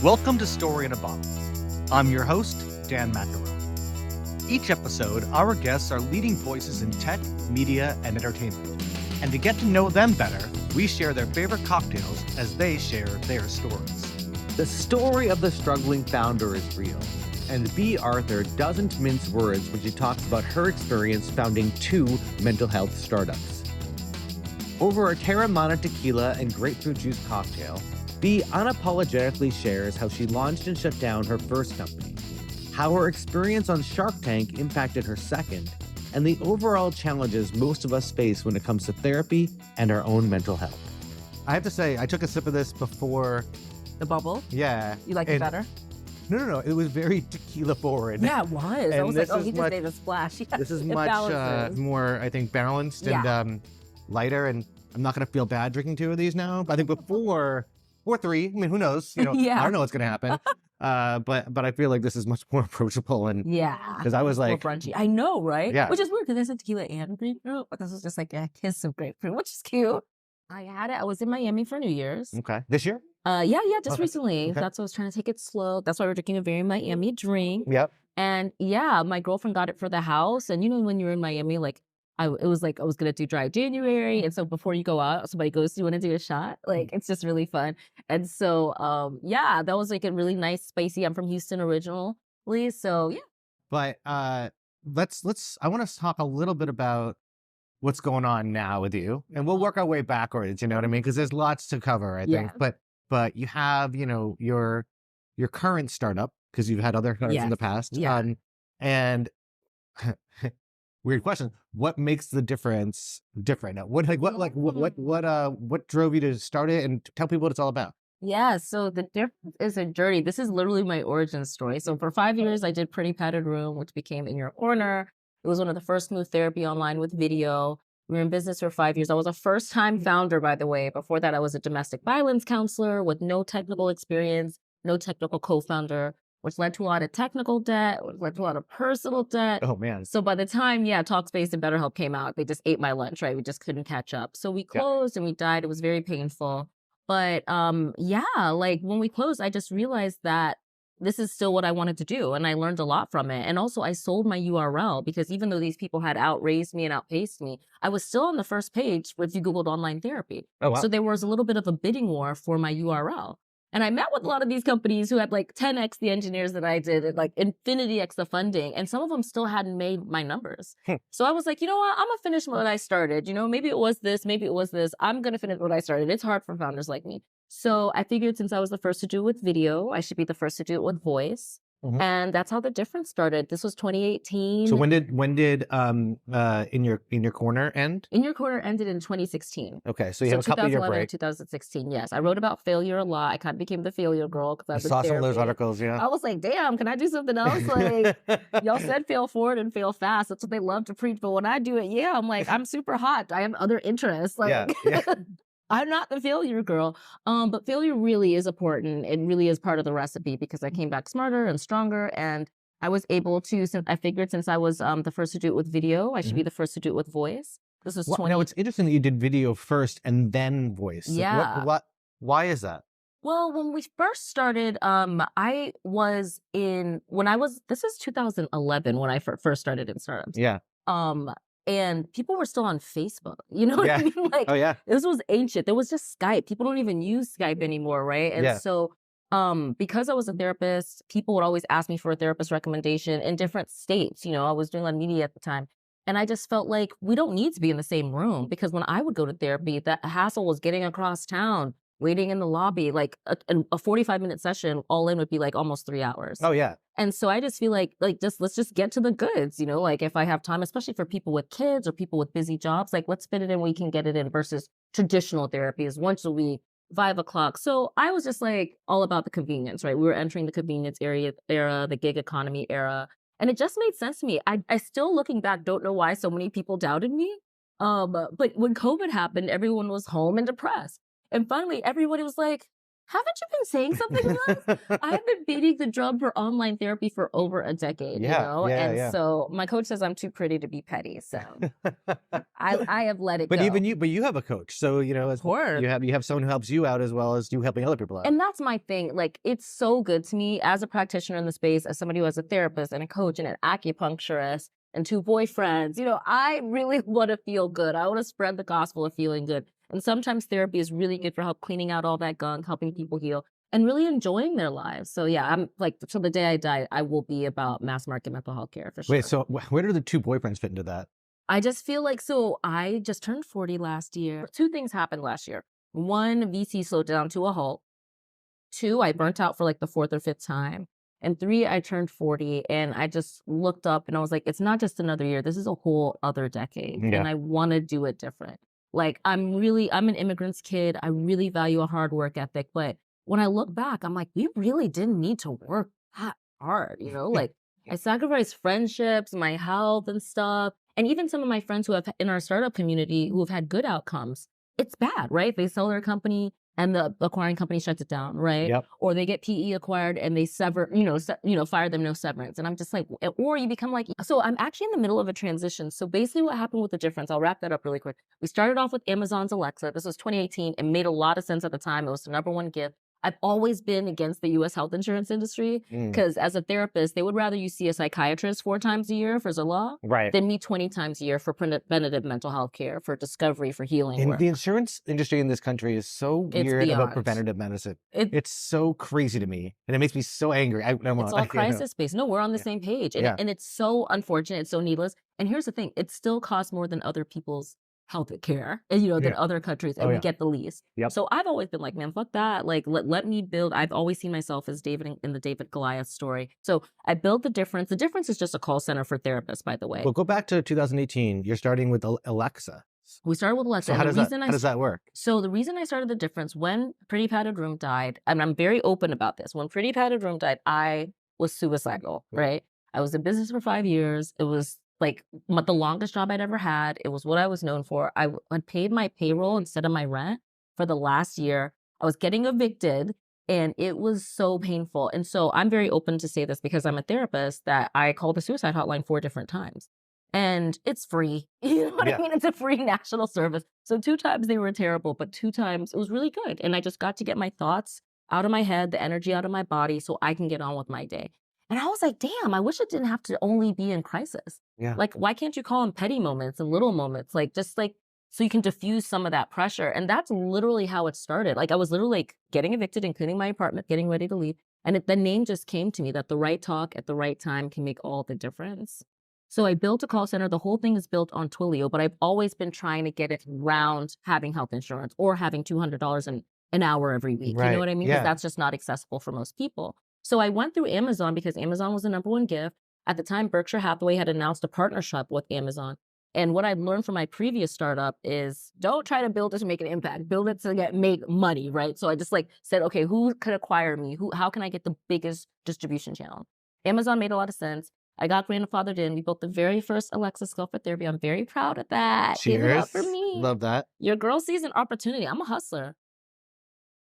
Welcome to Story in a Bumble. I'm your host, Dan McElroe. Each episode, our guests are leading voices in tech, media, and entertainment. And to get to know them better, we share their favorite cocktails as they share their stories. The story of the struggling founder is real, and B. Arthur doesn't mince words when she talks about her experience founding two mental health startups. Over a Terramana tequila and grapefruit juice cocktail, B unapologetically shares how she launched and shut down her first company, how her experience on Shark Tank impacted her second, and the overall challenges most of us face when it comes to therapy and our own mental health. I have to say, I took a sip of this before. The Bubble? Yeah. You like it better? No. It was very tequila forward. Yeah, it was. I And was this like, oh, is he just much- made a splash. Yeah, This is it much balances. more, I think, balanced Yeah. and lighter. And I'm not going to feel bad drinking two of these now. But I think before, or three, I mean, who knows? Yeah. I don't know what's going to happen. But I feel like this is much more approachable. And Yeah. 'Cause I was More like- brunchy. I know, right? Yeah. Which is weird because I said tequila and grapefruit, but this was just like a kiss of grapefruit, which is cute. I had it. I was in Miami for New Year's. okay, this year? Yeah, just Okay. recently. Okay. That's why I was trying to take it slow. That's why we're drinking a very Miami drink. Yep. And yeah, my girlfriend got it for the house. And you know, when you're in Miami, like it was like I was gonna do dry January. And so before you go out, somebody goes, "Do you want to do a shot?" Like it's just really fun. And so yeah, that was like a really nice spicy. I'm from Houston originally. So yeah. But let's I want to talk a little bit about what's going on now with you, and we'll work our way backwards. You know what I mean? Because there's lots to cover, I think. Yeah. But you have your current startup because you've had other startups in the Yes. past. Yeah. And weird question: what makes the difference different? What drove you to start it, and tell people what it's all about? Yeah, so the difference is a journey. This is literally my origin story. So for 5 years, I did Pretty Padded Room, which became In Your Corner. It was one of the first smooth therapy online with video. We were in business for 5 years. I was a first-time founder, by the way. Before that, I was a domestic violence counselor with no technical experience, no technical co-founder, which led to a lot of technical debt, which led to a lot of personal debt. Oh man, So by the time, Talkspace and BetterHelp came out, they just ate my lunch, right? We just couldn't catch up. So we Yeah. closed and we died. It was very painful. But like when we closed, I just realized that this is still what I wanted to do. And I learned a lot from it. And also I sold my URL because even though these people had outraised me and outpaced me, I was still on the first page if you Googled online therapy. oh wow, So there was a little bit of a bidding war for my URL. And I met with a lot of these companies who had like 10x the engineers that I did and like infinity x the funding. And some of them still hadn't made my numbers. So I was like, you know what? I'm going to finish what I started. Maybe it was this, maybe it was this. I'm going to finish what I started. It's hard for founders like me. So I figured since I was the first to do it with video, I should be the first to do it with voice. Mhm. And that's how the difference started. This was 2018. So when did in your corner end? In Your Corner ended in 2016. Okay, so you have a couple year 2011 break. and 2016, yes. I wrote about failure a lot. I kind of became the failure girl because I I was in saw some of those therapy. articles. Yeah. I was like, damn, can I do something else? Like, y'all said fail forward and fail fast. That's what they love to preach. But when I do it, I'm like, I'm super hot. I have other interests. Like, Yeah. I'm not the failure girl. But failure really is important. It really is part of the recipe because I came back smarter and stronger. And I was able to, since I was the first to do it with video, I should be the first to do it with voice. This was 20. Now it's interesting that you did video first and then voice. Like, Yeah. Why is that? Well, when we first started, this is 2011 when I first started in startups. Yeah. And people were still on Facebook. You know what I Yeah. mean? Like, Oh yeah. this was ancient. There was just Skype. People don't even use Skype anymore, right? And Yeah. so, because I was a therapist, people would always ask me for a therapist recommendation in different states. I was doing a lot of media at the time. And I just felt like we don't need to be in the same room because when I would go to therapy, the hassle was getting across town, waiting in the lobby, like a 45-minute session all in would be like almost 3 hours. Oh yeah. And so I just feel like let's just get to the goods, like if I have time, especially for people with kids or people with busy jobs, like let's fit it in, we can get it in versus traditional therapy is once a week, 5 o'clock. So I was just like all about the convenience, right? We were entering the convenience era, the gig economy era. And it just made sense to me. I still looking back, don't know why so many people doubted me. But when COVID happened, everyone was home and depressed. And finally, everybody was like, haven't you been saying something to us? I've been beating the drum for online therapy for over a decade, you know? And so my coach says I'm too pretty to be petty. So I have let it But go. even you have a coach. So, you know, Of course. you have someone who helps you out as well as you helping other people out. And that's my thing. Like, it's so good to me as a practitioner in the space, as somebody who has a therapist and a coach and an acupuncturist and 2 boyfriends. You know, I really want to feel good. I want to spread the gospel of feeling good. And sometimes therapy is really good for help cleaning out all that gunk, helping people heal and really enjoying their lives. So yeah, I'm like, till the day I die, I will be about mass market mental health care for sure. Wait, so where do the 2 boyfriends fit into that? I just feel like, so I just turned 40 last year. 2 things happened last year. 1, VC slowed down to a halt. 2, I burnt out for like the 4th or 5th time. And 3, I turned 40 and I just looked up and I was like, it's not just another year. This is a whole other decade. Yeah. And I want to do it different. Like, I'm an immigrant's kid. I really value a hard work ethic. But when I look back, I'm like, we really didn't need to work that hard, you know? Like, I sacrificed friendships, my health and stuff. And even some of my friends who have in our startup community who have had good outcomes, it's bad, right? They sell their company and the acquiring company shuts it down, right? Yep. Or they get PE acquired and they sever, fire them, no severance. And I'm just like, or you become like, so I'm actually in the middle of a transition. So basically what happened with the difference, I'll wrap that up really quick. We started off with Amazon's Alexa. This was 2018. It made a lot of sense at the time. It was the #1 gift. I've always been against the U.S. health insurance industry because as a therapist, they would rather you see a psychiatrist 4 times a year for Zoloft than me 20 times a year for preventative mental health care, for discovery, for healing And work. the insurance industry in this country is so weird about preventative medicine. It's so crazy to me. And it makes me so angry. It's all crisis-based. No, we're on the same page. And it's so unfortunate. It's so needless. And here's the thing. It still costs more than other people's health care, than other countries, and we get the least. Yep. So I've always been like, man, fuck that. Like, let me build. I've always seen myself as David in the David Goliath story. So I built the difference. The difference is just a call center for therapists, by the way. Well, go back to 2018. You're starting with Alexa. We started with Alexa. So how does that work? So the reason I started the difference, when Pretty Padded Room died, and I'm very open about this, when Pretty Padded Room died, I was suicidal, right? I was in business for 5 years. It was like the longest job I'd ever had. It was what I was known for. I had paid my payroll instead of my rent for the last year. I was getting evicted and it was so painful. And so I'm very open to say this because I'm a therapist, that I called the suicide hotline 4 different times. And it's free. You know what I mean? It's a free national service. So 2 times they were terrible, but 2 times it was really good. And I just got to get my thoughts out of my head, the energy out of my body so I can get on with my day. And I was like, damn, I wish it didn't have to only be in crisis. Yeah. Like, why can't you call them petty moments and little moments? Like, just like, so you can diffuse some of that pressure. And that's literally how it started. Like, I was literally like getting evicted and cleaning my apartment, getting ready to leave. And the name just came to me, that the right talk at the right time can make all the difference. So I built a call center. The whole thing is built on Twilio, but I've always been trying to get it around having health insurance or having $200 an hour every week. Right. You know what I mean? Because that's just not accessible for most people. So I went through Amazon because Amazon was the #1 gift. At the time, Berkshire Hathaway had announced a partnership with Amazon. And what I've learned from my previous startup is don't try to build it to make an impact. Build it to make money, right? So I just said, okay, who could acquire me? How can I get the biggest distribution channel? Amazon made a lot of sense. I got grandfathered in. We built the very first Alexa skill for therapy. I'm very proud of that. Cheers. Give it up for me. Love that. Your girl sees an opportunity. I'm a hustler.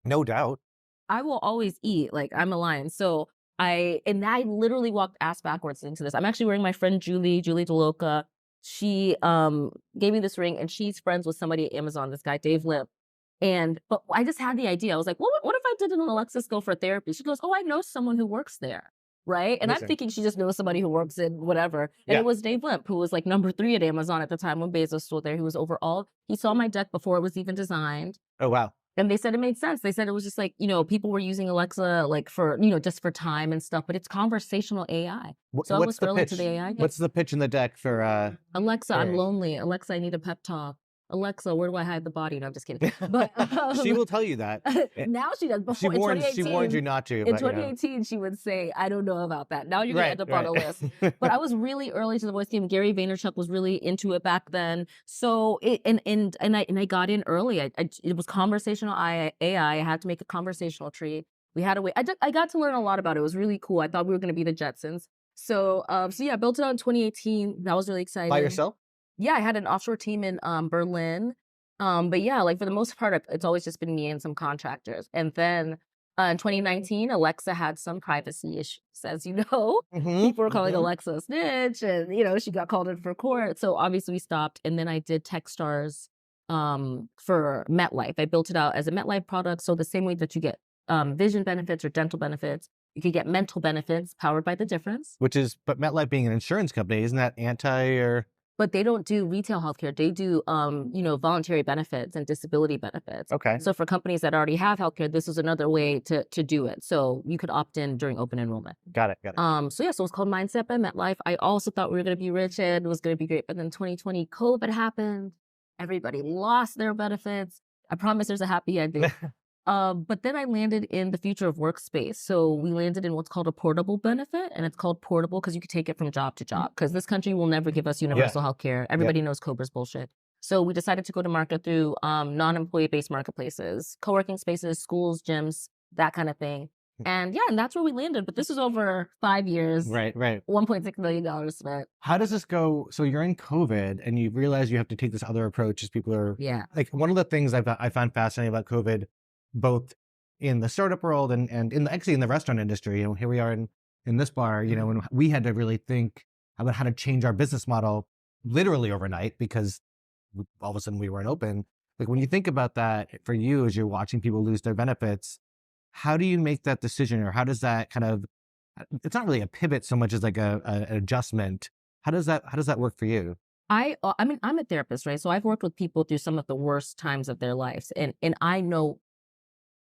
No doubt. I will always eat. Like, I'm a lion. So I literally walked ass backwards into this. I'm actually wearing my friend Julie DeLoca. She gave me this ring and she's friends with somebody at Amazon, this guy, Dave Limp. But I just had the idea. I was like, what if I did an Alexa skill for therapy? She goes, oh, I know someone who works there. Right. And I'm thinking she just knows somebody who works in whatever. And it was Dave Limp, who was like #3 at Amazon at the time when Bezos was still there. He was he saw my deck before it was even designed. Oh, wow. And they said it made sense. They said it was just like, people were using Alexa like for, just for time and stuff, but it's conversational AI. So I was early to the AI. What's the pitch in the deck for Alexa, I'm lonely. Alexa, I need a pep talk. Alexa, where do I hide the body? No, I'm just kidding. But she will tell you that. Now she does. Before, she warned you not to. In 2018, she would say, I don't know about that. Now you're going to end up on a list. But I was really early to the voice game. Gary Vaynerchuk was really into it back then. So I got in early. It was conversational AI. I had to make a conversational tree. We had to wait. I got to learn a lot about it. It was really cool. I thought we were going to be the Jetsons. So I built it out in 2018. That was really exciting. By yourself? Yeah, I had an offshore team in Berlin. But yeah, like for the most part, it's always just been me and some contractors. And then In 2019, Alexa had some privacy issues, as you know. People were calling Alexa a snitch, and she got called in for court. So obviously we stopped. And then I did Techstars for MetLife. I built it out as a MetLife product. So the same way that you get vision benefits or dental benefits, you could get mental benefits powered by the difference. But MetLife being an insurance company, isn't that or? But they don't do retail healthcare. They do, voluntary benefits and disability benefits. Okay. So for companies that already have healthcare, this is another way to do it. So you could opt in during open enrollment. Got it. So it was called Mindset by MetLife. I also thought we were going to be rich and it was going to be great. But then 2020, COVID happened. Everybody lost their benefits. I promise there's a happy ending. But then I landed in the future of workspace. So we landed in what's called a portable benefit, and it's called portable because you could take it from job to job. Because this country will never give us universal health care. Everybody knows COBRA's bullshit. So we decided to go to market through non-employee-based marketplaces, co-working spaces, schools, gyms, that kind of thing. And that's where we landed. But this was over 5 years. Right. $1.6 million spent. How does this go? So you're in COVID and you realize you have to take this other approach as people are like, one of the things I found fascinating about COVID, both in the startup world and actually in the restaurant industry, here we are in this bar, and we had to really think about how to change our business model literally overnight because all of a sudden we weren't open. Like when you think about that for you, as you're watching people lose their benefits, how do you make that decision, or how does that kind of, it's not really a pivot so much as like an adjustment. How does that work for you? I mean, I'm a therapist, right? So I've worked with people through some of the worst times of their lives, and I know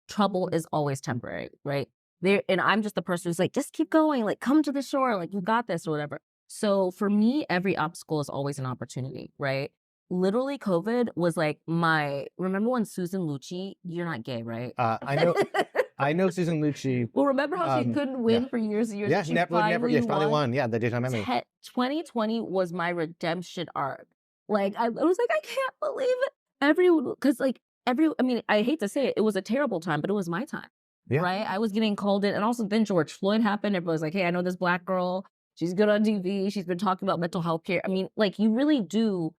trouble is always temporary, right? And I'm just the person who's like, just keep going, like come to the shore, like you got this or whatever. So for me, every obstacle is always an opportunity, right? Literally COVID was like remember when Susan Lucci, you're not gay, right? I know Susan Lucci. Well, remember how she couldn't win for years and years? Yeah, she finally won. Yeah, the daytime Emmy. 2020 was my redemption arc. Like I was like, I can't believe it. I hate to say it, it was a terrible time, but it was my time, right? I was getting called in. And also then George Floyd happened. Everybody was like, hey, I know this Black girl. She's good on TV. She's been talking about mental health care. I mean, like you really do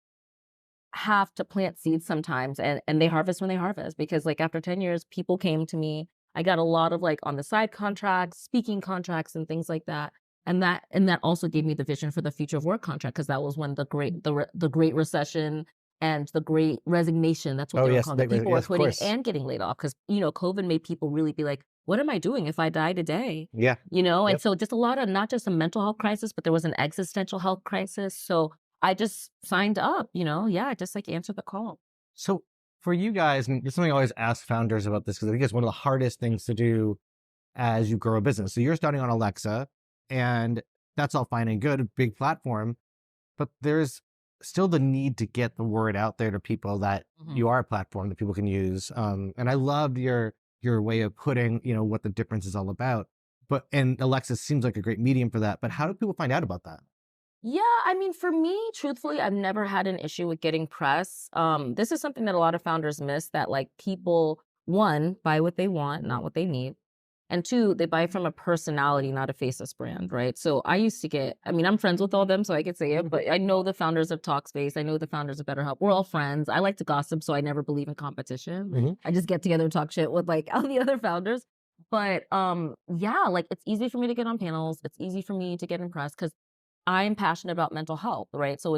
have to plant seeds sometimes and they harvest when they harvest, because like after 10 years, people came to me. I got a lot of like on the side contracts, speaking contracts and things like that. And that also gave me the vision for the future of work contract, because that was when the Great Recession and the Great Resignation, that's what they were calling it. People were quitting and getting laid off because, COVID made people really be like, what am I doing if I die today? Yeah. And so just a lot of, not just a mental health crisis, but there was an existential health crisis. So I just signed up, just like answer the call. So for you guys, and it's something I always ask founders about this, because I think it's one of the hardest things to do as you grow a business. So you're starting on Alexa, and that's all fine and good, a big platform, but there's still the need to get the word out there to people that you are a platform that people can use. And I loved your way of putting, what the difference is all about. And Alexa seems like a great medium for that. But how do people find out about that? Yeah, I mean, for me, truthfully, I've never had an issue with getting press. This is something that a lot of founders miss, that like people, one, buy what they want, not what they need. And two, they buy from a personality, not a faceless brand, right? So I used to I'm friends with all of them, so I could say it, but I know the founders of Talkspace. I know the founders of BetterHelp. We're all friends. I like to gossip, so I never believe in competition. I just get together and talk shit with like all the other founders. But like it's easy for me to get on panels. It's easy for me to get in press because I'm passionate about mental health, right? So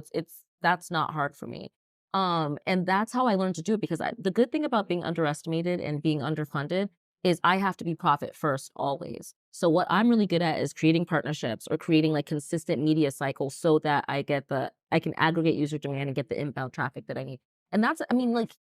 that's not hard for me. And that's how I learned to do it, because the good thing about being underestimated and being underfunded is I have to be profit first always. So what I'm really good at is creating partnerships or creating like consistent media cycles so that I can aggregate user demand and get the inbound traffic that I need. And that's, like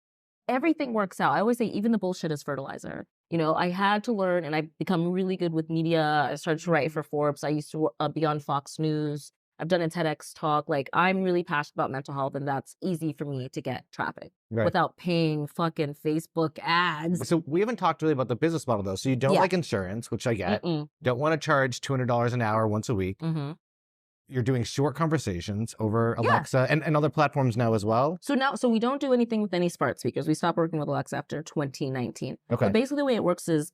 everything works out. I always say even the bullshit is fertilizer. I had to learn, and I've become really good with media. I started to write for Forbes. I used to be on Fox News. I've done a TEDx talk. Like I'm really passionate about mental health, and that's easy for me to get traffic without paying fucking Facebook ads. So we haven't talked really about the business model though. So you don't like insurance, which I get. Don't want to charge $200 an hour once a week. You're doing short conversations over Alexa and other platforms now as well. So we don't do anything with any smart speakers. We stopped working with Alexa after 2019. Okay. But basically the way it works is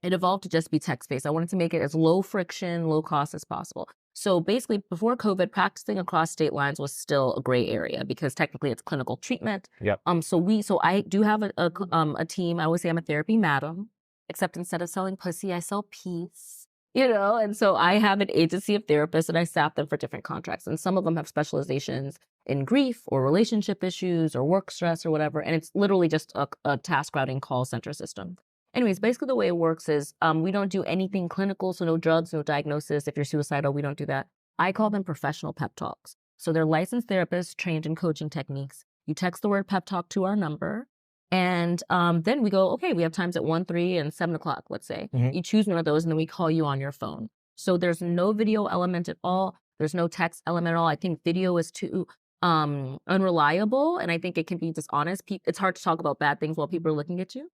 it evolved to just be text-based. I wanted to make it as low friction, low cost as possible. So basically, before COVID, practicing across state lines was still a gray area because technically it's clinical treatment. Yep. So I do have a team. I always say I'm a therapy madam. except instead of selling pussy, I sell peace, you know? And so I have an agency of therapists and I staff them for different contracts. And some of them have specializations in grief or relationship issues or work stress or whatever. And it's literally just a task routing call center system. Anyways, basically the way it works is we don't do anything clinical, so no drugs, no diagnosis. If you're suicidal, we don't do that. I call them professional pep talks. So they're licensed therapists trained in coaching techniques. You text the word pep talk to our number. And then we go, okay, we have times at 1, 3, and 7 o'clock, let's say. You choose one of those and then we call you on your phone. So there's no video element at all. There's no text element at all. I think video is too unreliable, and I think it can be dishonest. It's hard to talk about bad things while people are looking at you.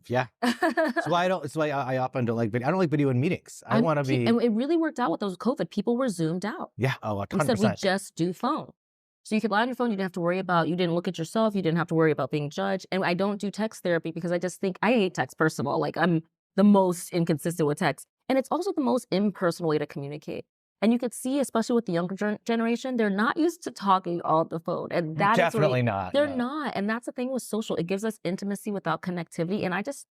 Yeah. That's why I often don't like video. I don't like video in meetings. I want to be. And it really worked out with those COVID. People were zoomed out. Yeah. Oh, 100%. We said we just do phone. So you could lie on your phone. You didn't have to worry about, you didn't look at yourself. You didn't have to worry about being judged. And I don't do text therapy because I just think I hate text, first of all. Like I'm the most inconsistent with text. And it's also the most impersonal way to communicate. And you could see, especially with the younger generation, they're not used to talking on the phone. And that definitely is not. They're not. And that's the thing with social. It gives us intimacy without connectivity. And I just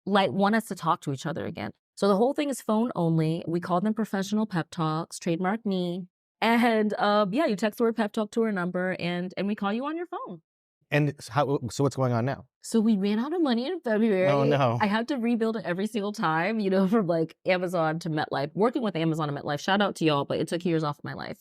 want us to talk to each other again. So the whole thing is phone only. We call them professional pep talks, trademark me. And you text the word pep talk to our number and we call you on your phone. And so what's going on now? So we ran out of money in February. Oh, no. I had to rebuild it every single time, from like Amazon to MetLife. Working with Amazon and MetLife, shout out to y'all, but it took years off of my life.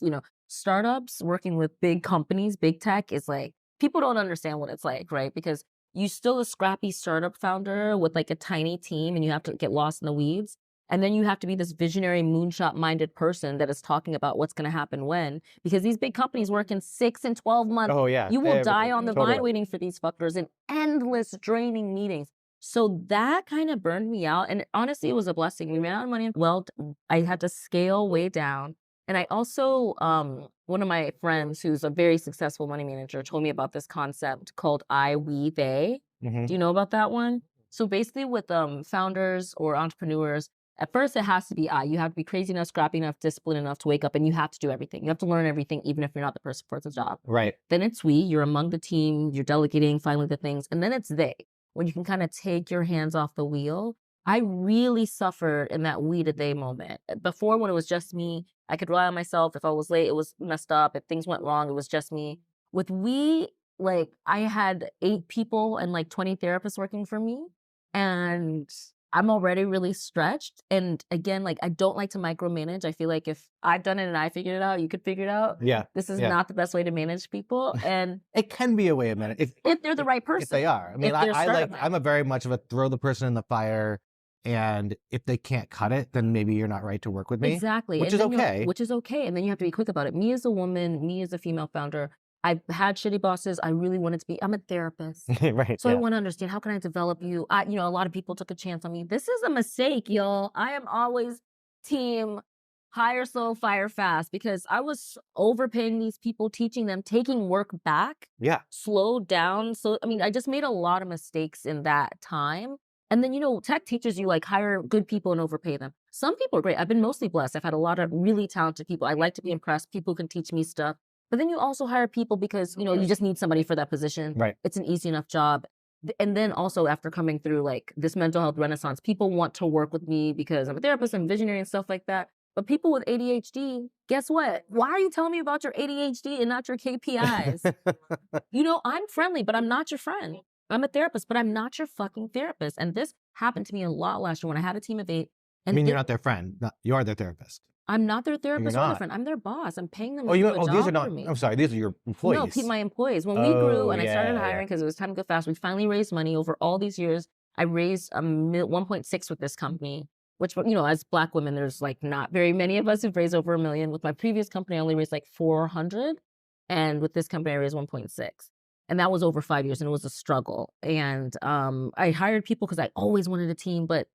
Startups, working with big companies, big tech is like, people don't understand what it's like, right? Because you're still a scrappy startup founder with like a tiny team and you have to get lost in the weeds. And then you have to be this visionary moonshot-minded person that is talking about what's going to happen when. Because these big companies work in 6 and 12 months. Oh, yeah. You will die on the Totally. vine waiting for these fuckers in endless draining meetings. So that kind of burned me out. And honestly, it was a blessing. We ran out of money. Well, I had to scale way down. And I also, one of my friends who's a very successful money manager told me about this concept called I, we, they. Do you know about that one? So basically with founders or entrepreneurs, at first, it has to be I. You have to be crazy enough, scrappy enough, disciplined enough to wake up, and you have to do everything. You have to learn everything, even if you're not the person for the job. Right. Then it's we. You're among the team. You're delegating, finally the things. And then it's they, when you can kind of take your hands off the wheel. I really suffered in that we to they moment. Before, when it was just me, I could rely on myself. If I was late, it was messed up. If things went wrong, it was just me. With we, like, I had 8 people and like 20 therapists working for me. And I'm already really stretched. And again, like, I don't like to micromanage. I feel like if I've done it and I figured it out, you could figure it out. Yeah. This is not the best way to manage people. And it can be a way of managing. If they're the right person. If they are. I mean, I'm a very much of a throw the person in the fire. And if they can't cut it, then maybe you're not right to work with me. Exactly. Which is okay. Which is okay. And then you have to be quick about it. Me as a woman, me as a female founder, I've had shitty bosses. I really wanted to be, I'm a therapist. Right. So I want to understand, how can I develop you? A lot of people took a chance on me. This is a mistake, y'all. I am always team hire slow, fire fast, because I was overpaying these people, teaching them, taking work back. Yeah. Slow down. So, I just made a lot of mistakes in that time. And then, tech teaches you like hire good people and overpay them. Some people are great. I've been mostly blessed. I've had a lot of really talented people. I like to be impressed. People who can teach me stuff. But then you also hire people because, you just need somebody for that position. Right. It's an easy enough job. And then also after coming through like this mental health renaissance, people want to work with me because I'm a therapist and visionary and stuff like that. But people with ADHD, guess what? Why are you telling me about your ADHD and not your KPIs? I'm friendly, but I'm not your friend. I'm a therapist, but I'm not your fucking therapist. And this happened to me a lot last year when I had a team of 8. And you're not their friend. You are their therapist. I'm not their therapist or their friend. I'm their boss. I'm paying them to do a job these are not. for me. I'm sorry, these are your employees. No, my employees. When we grew and I started hiring because it was time to go fast, we finally raised money over all these years. I raised 1.6 with this company, which, as Black women, there's like not very many of us who've raised over $1 million. With my previous company, I only raised like 400. And with this company, I raised 1.6. And that was over 5 years and it was a struggle. And I hired people because I always wanted a team, but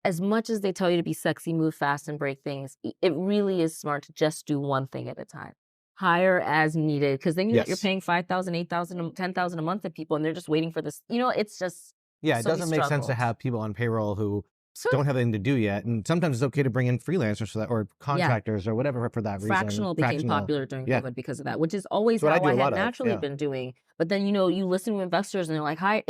as much as they tell you to be sexy, move fast, and break things, it really is smart to just do one thing at a time. Hire as needed, because then you're paying $5,000, $8,000, $10,000 a month to people, and they're just waiting for this. It's just it doesn't make sense to have people on payroll who don't have anything to do yet. And sometimes it's okay to bring in freelancers for that, or contractors or whatever for that reason. Fractional became popular during COVID because of that, which is always how I had naturally been doing. But then, you listen to investors and they're like, hi,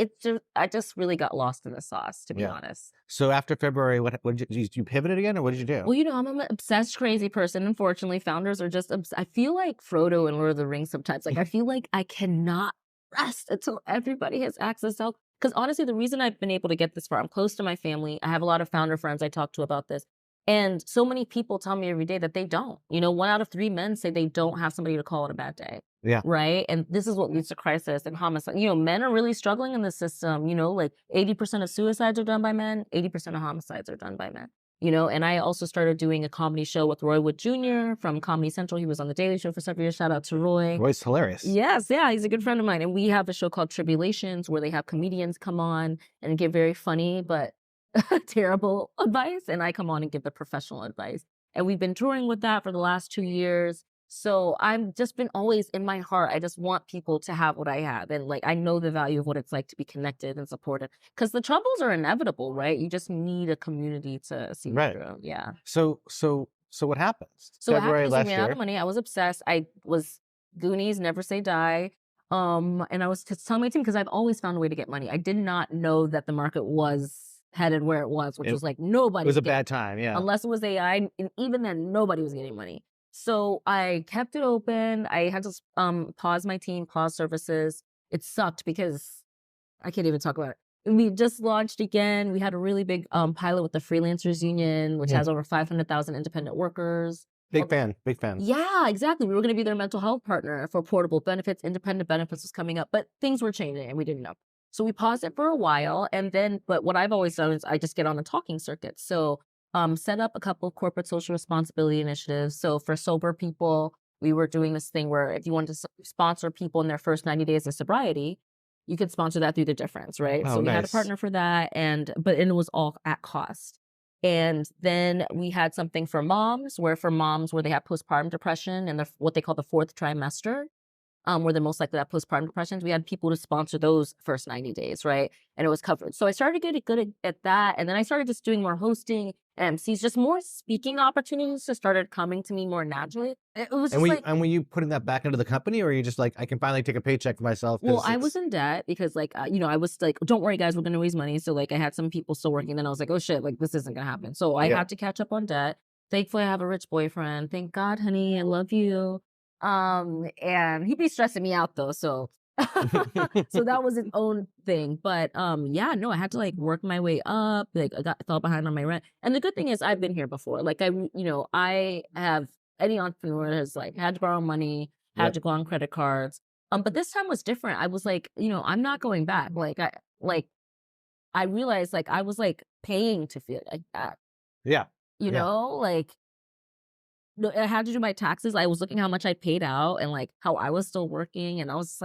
I just really got lost in the sauce, to be honest. So after February, what did you pivoted again, or what did you do? Well, I'm an obsessed, crazy person. Unfortunately, founders are just, I feel like Frodo in Lord of the Rings sometimes. Like, I feel like I cannot rest until everybody has access to help. Because honestly, the reason I've been able to get this far, I'm close to my family. I have a lot of founder friends I talk to about this. And so many people tell me every day that they don't. 1 out of 3 men say they don't have somebody to call on a bad day. Yeah. Right. And this is what leads to crisis and homicide. Men are really struggling in the system. Like 80% of suicides are done by men, 80% of homicides are done by men. And I also started doing a comedy show with Roy Wood Jr. from Comedy Central. He was on The Daily Show for several years. Shout out to Roy. Roy's hilarious. Yes, yeah, he's a good friend of mine. And we have a show called Tribulations where they have comedians come on and give very funny but terrible advice. And I come on and give the professional advice. And we've been touring with that for the last 2 years. So I've just been always in my heart, I just want people to have what I have. And I know the value of what it's like to be connected and supported, because the troubles are inevitable, right? You just need a community to see it through. Yeah. So what happens? So February last year, I ran out of money. I was obsessed. I was Goonies, never say die. And I was telling my team, because I've always found a way to get money. I did not know that the market was headed where it was, which was like nobody. It was a bad time, yeah. Unless it was AI, and even then, nobody was getting money. So I kept it open. I had to pause my team, pause services. It sucked because I can't even talk about it. We just launched again. We had a really big pilot with the Freelancers Union, which has over 500,000 independent workers. Big fan. Yeah, exactly. We were going to be their mental health partner for portable benefits. Independent benefits was coming up, but things were changing and we didn't know. So we paused it for a while. And then, but what I've always done is I just get on the talking circuit. So set up a couple of corporate social responsibility initiatives. So for sober people, we were doing this thing where if you wanted to sponsor people in their first 90 days of sobriety, you could sponsor that through The Difference, right? Oh, so we nice. had a partner for that, but it was all at cost. And then we had something for moms, where they have postpartum depression and what they call the 4th trimester, where they're most likely to have postpartum depression. We had people to sponsor those first 90 days, right? And it was covered. So I started getting good at that. And then I started just doing more hosting, MCs, just more speaking opportunities just started coming to me more naturally. It was and were you putting that back into the company, or are you just like, I can finally take a paycheck for myself? Well, I was in debt because I was like, don't worry guys, we're going to raise money. So I had some people still working. Then I was like, oh shit, this isn't going to happen. So I had to catch up on debt. Thankfully, I have a rich boyfriend. Thank God, honey, I love you. And he'd be stressing me out though. So, so that was its own thing. But, I had to work my way up. I fell behind on my rent. And the good thing is I've been here before. I have, any entrepreneur has had to borrow money, had to go on credit cards. But this time was different. I was I'm not going back. I realized I was paying to feel like that. Yeah. You know, I had to do my taxes. I was looking how much I paid out and how I was still working. And I was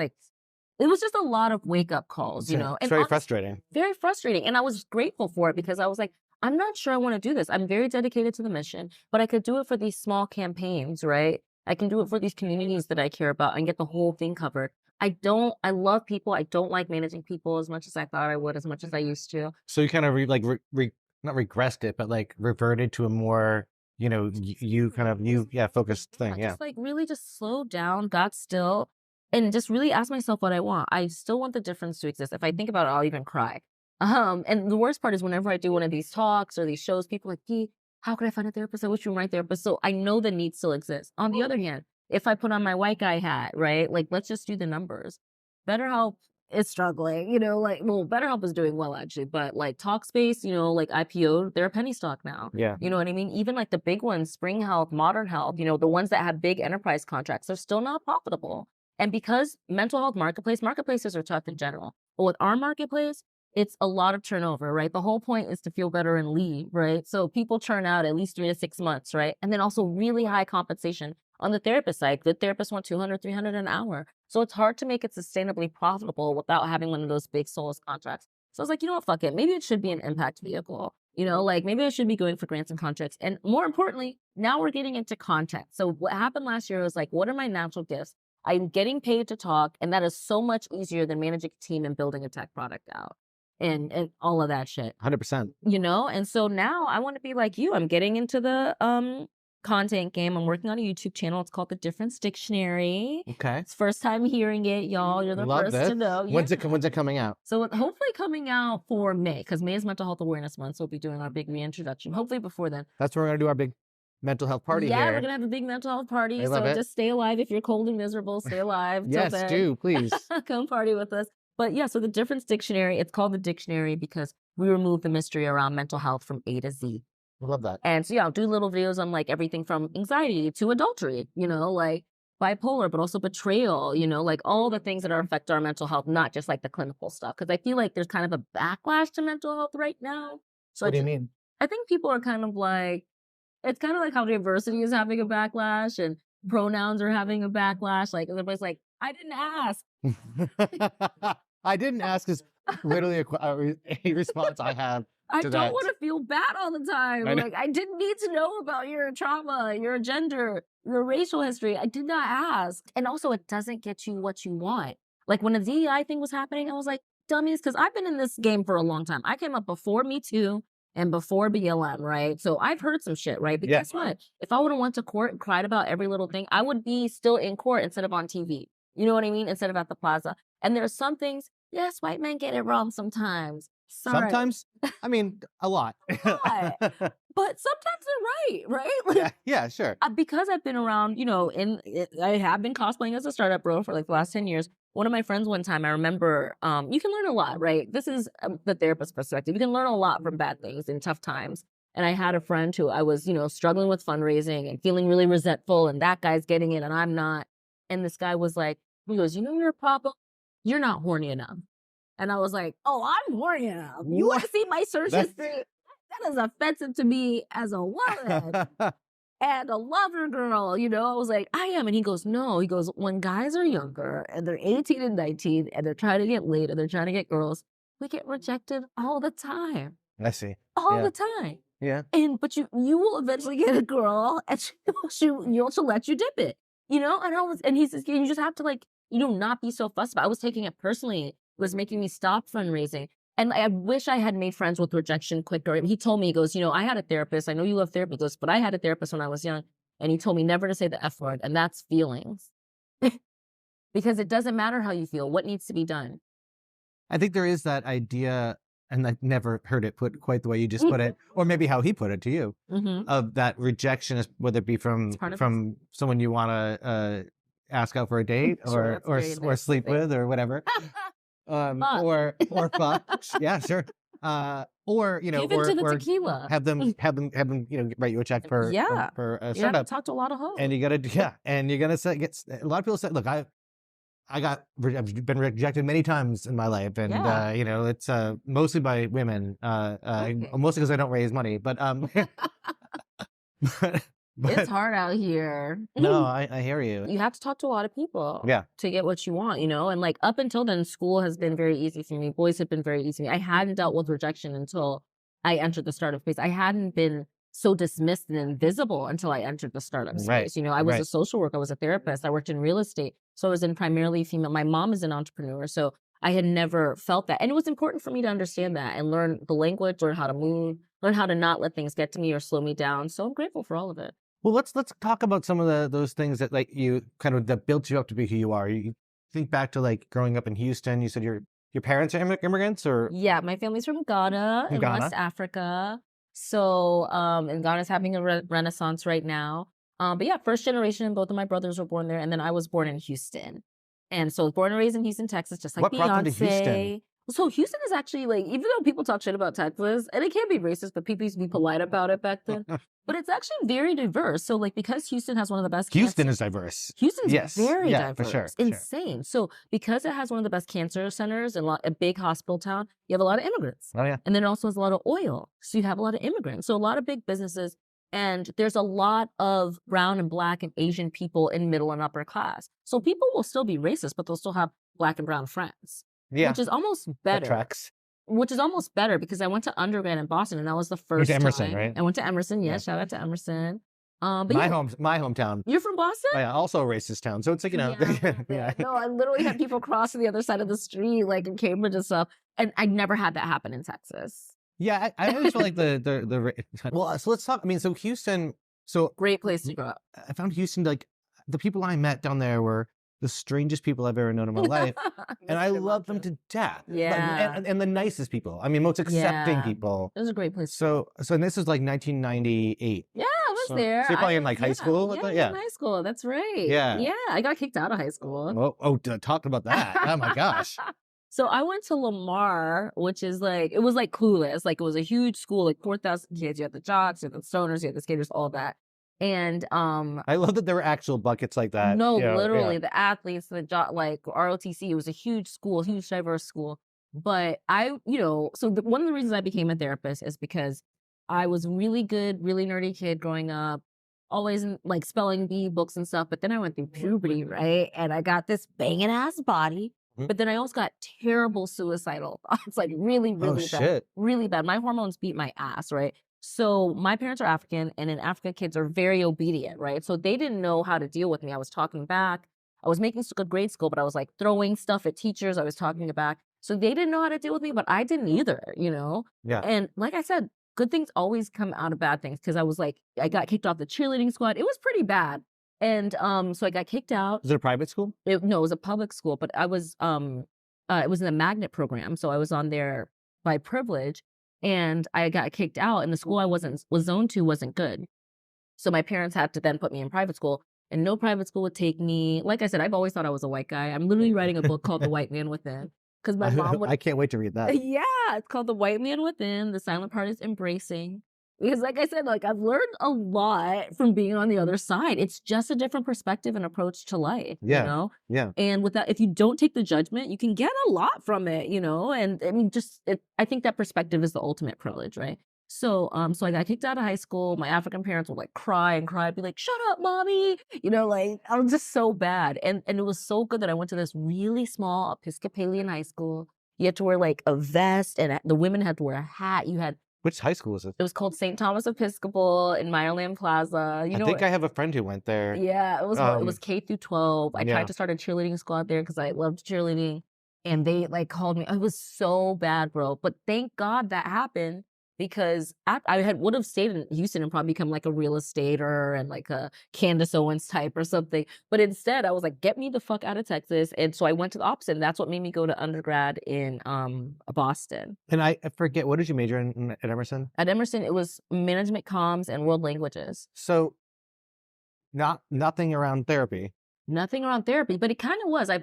it was just a lot of wake up calls, It's and very frustrating. Very frustrating. And I was grateful for it because I was I'm not sure I want to do this. I'm very dedicated to the mission, but I could do it for these small campaigns, right? I can do it for these communities that I care about and get the whole thing covered. I love people. I don't like managing people as much as I thought I would, as much as I used to. So you kind of not regressed it, but reverted to a more, focused thing. Yeah. Just really just slowed down, got still, and just really asked myself what I want. I still want the difference to exist. If I think about it, I'll even cry. And the worst part is whenever I do one of these talks or these shows, people are like, P, how could I find a therapist? I wish you were my therapist. So I know the need still exists. On the other hand, if I put on my white guy hat, right? Let's just do the numbers. BetterHelp is struggling, BetterHelp is doing well actually, but Talkspace, IPO, they're a penny stock now. Yeah. You know what I mean? Even the big ones, Spring Health, Modern Health, the ones that have big enterprise contracts, they're still not profitable. And because mental health marketplaces are tough in general. But with our marketplace, it's a lot of turnover, right? The whole point is to feel better and leave, right? So people churn out at least 3 to 6 months, right? And then also really high compensation. On the therapist side, good therapists want 200, 300 an hour. So it's hard to make it sustainably profitable without having one of those big soulless contracts. So I was like, you know what, fuck it. Maybe it should be an impact vehicle. Maybe I should be going for grants and contracts. And more importantly, now we're getting into content. So what happened last year was what are my natural gifts? I'm getting paid to talk, and that is so much easier than managing a team and building a tech product out. and all of that shit. 100%. You know? And so now I want to be like you. I'm getting into the content game. I'm working on a YouTube channel. It's called The Difference Dictionary. Okay. It's first time hearing it, y'all. You're the Love first this. to know. When's it coming out? So hopefully coming out for May, because May is Mental Health Awareness Month. So we'll be doing our big reintroduction. Hopefully before then. That's where we're going to do our big mental health party yeah, here. we're going to have a big mental health party. I love it. Just stay alive. If you're cold and miserable, stay alive. till Yes, then. do, please. Come party with us. But yeah, so the Difference Dictionary, it's called the Dictionary because we remove the mystery around mental health from A to Z. I love that. And so yeah, I'll do little videos on like everything from anxiety to adultery, you know, like bipolar, but also betrayal, you know, like all the things that are affect our mental health, not just like the clinical stuff. Because I feel like there's kind of a backlash to mental health right now. So What do you mean? I think people are kind of like, it's kind of like how diversity is having a backlash and pronouns are having a backlash. Like everybody's like, I didn't ask. I didn't ask is literally a response I have. I to don't that. want to feel bad all the time. Like, I didn't need to know about your trauma, your gender, your racial history. I did not ask. And also, it doesn't get you what you want. Like, when the DEI thing was happening, I was like, dummies, because I've been in this game for a long time. I came up before Me Too and before BLM, right? So I've heard some shit, right? But guess what? If I would have went to court and cried about every little thing, I would be still in court instead of on TV. You know what I mean? Instead of at the plaza. And there's some things, yes, white men get it wrong sometimes. Sorry. Sometimes? I mean, a lot. But sometimes they're right? Like, yeah, sure. Because I've been around, you know, I have been cosplaying as a startup bro for like the last 10 years. One of my friends one time, I remember, you can learn a lot, right? This is the therapist perspective. You can learn a lot from bad things in tough times. And I had a friend who I was, you know, struggling with fundraising and feeling really resentful, and that guy's getting it and I'm not. And this guy was like, he goes, you know your problem? You're not horny enough. And I was like, oh, I'm horny enough. You want to see my search history? That is offensive to me as a woman and a lover girl. You know, I was like, I am. And he goes, no. He goes, when guys are younger and they're 18 and 19 and they're trying to get laid and they're trying to get girls, we get rejected all the time. I see. All the time. Yeah. But you will eventually get a girl and she'll let you dip it. You know? And he says, you just have to like, you know, not be so fussed about it. I was taking it personally. It was making me stop fundraising. And I wish I had made friends with rejection quicker. He told me, he goes, you know, I had a therapist. I know you love therapy. He goes, but I had a therapist when I was young. And he told me never to say the F word. And that's feelings. Because it doesn't matter how you feel. What needs to be done? I think there is that idea, and I've never heard it put quite the way you just put it, or maybe how he put it to you, of that rejection, whether it be from someone you want to ask out for a date or sleep with or whatever. Or fuck. Yeah, sure. Or, you know, or tequila. have them, you know, write you a check for a startup. Talk to a lot of hoes. And you gotta, and you're gonna say, a lot of people say, look, I've been rejected many times in my life, and you know, it's mostly by women, mostly because I don't raise money, but it's hard out here. No, I hear you. You have to talk to a lot of people to get what you want, you know? And like up until then, school has been very easy for me. Boys have been very easy for me. I hadn't dealt with rejection until I entered the startup space. I hadn't been so dismissed and invisible until I entered the startup space. You know, I was a social worker, I was a therapist, I worked in real estate. So I was in primarily female. My mom is an entrepreneur. So I had never felt that. And it was important for me to understand that and learn the language, learn how to move, learn how to not let things get to me or slow me down. So I'm grateful for all of it. Well, let's talk about some of those things that like you kind of that built you up to be who you are. You think back to like growing up in Houston. You said your parents are immigrants, or my family's from Ghana in West Africa. So and Ghana's having a renaissance right now. But yeah, first generation. Both of my brothers were born there, and then I was born in Houston. And so I was born and raised in Houston, Texas, just like what Beyonce. Brought them to Houston? So Houston is actually like, even though people talk shit about Texas, and it can be racist, but people used to be polite about it back then. But it's actually very diverse. So like, because Houston has one of the best Houston is diverse. Houston's very diverse. For sure. Insane. So because it has one of the best cancer centers and a big hospital town, you have a lot of immigrants. Oh yeah. And then it also has a lot of oil. So you have a lot of immigrants. So a lot of big businesses. And there's a lot of brown and black and Asian people in middle and upper class. So people will still be racist, but they'll still have black and brown friends. Yeah. Which is almost better. That tracks. Which is almost better because I went to undergrad in Boston and that was the first time. You went to Emerson, time. Right? I went to Emerson, shout out to Emerson. But My yeah, my hometown. you're from Boston? Yeah, also a racist town. So it's like, Yeah. No, I literally had people crossing the other side of the street, like in Cambridge and stuff, and I never had that happen in Texas. Yeah, I always feel like well, so let's talk. I mean, so Houston, so Great place to grow up. I found Houston, like the people I met down there were the strangest people I've ever known in my life. And I love them to death. Yeah. And the nicest people. I mean, most accepting Yeah. people. It was a great place. So this is like 1998. Yeah, I was So there. you're probably I in like was- high school with Yeah, it? I was in high school. That's right. Yeah. Yeah, I got kicked out of high school. Talk about that. Oh my gosh. So I went to Lamar, which is like, it was like Clueless. Like it was a huge school, like 4,000 kids. You had the jocks, you had the stoners, you had the skaters, all that. And I love that there were actual buckets like that. no, you know, literally yeah. the athletes, the like ROTC, it was a huge school, huge diverse school. But one of the reasons I became a therapist is because I was really good, really nerdy kid growing up, always in, like spelling bee books and stuff. But then I went through puberty, right? And I got this banging ass body. Mhm. But then I also got terrible suicidal thoughts, like really, really bad. Shit. Really bad. My hormones beat my ass, right? So my parents are African, and in Africa, kids are very obedient, right? So they didn't know how to deal with me. I was talking back. I was making good grade school, but I was like throwing stuff at teachers. I was talking back. So they didn't know how to deal with me, but I didn't either, Yeah. And like I said, good things always come out of bad things, because I was like, I got kicked off the cheerleading squad. It was pretty bad. And so I got kicked out. Was it a private school? No, it was a public school, but I was it was in the magnet program, so I was on there by privilege, and I got kicked out, and the school I was zoned to wasn't good. So my parents had to then put me in private school, and no private school would take me. Like I said, I've always thought I was a white guy. I'm literally writing a book called The White Man Within, because my mom would I can't wait to read that. yeah, it's called The White Man Within. The silent part is embracing. Because like I said, like I've learned a lot from being on the other side. It's just a different perspective and approach to life, Yeah. Yeah. And with that, if you don't take the judgment, you can get a lot from it, And I mean, I think that perspective is the ultimate privilege, right? So, so I got kicked out of high school. My African parents would like cry and cry, be like, "Shut up, mommy!" Like I was just so bad, and it was so good that I went to this really small Episcopalian high school. You had to wear like a vest, and the women had to wear a hat. Which high school was it? It was called St. Thomas Episcopal in Meyerland Plaza. I think I have a friend who went there. Yeah, it was K through 12. I yeah. tried to start a cheerleading squad there because I loved cheerleading, and they like called me. It was so bad, bro. But thank God that happened, because I would have stayed in Houston and probably become like a real estater and like a Candace Owens type or something. But instead, I was like, get me the fuck out of Texas. And so I went to the opposite. And that's what made me go to undergrad in Boston. And I forget, what did you major in at Emerson? At Emerson, it was management comms and world languages. So nothing around therapy. Nothing around therapy, but it kind of was. I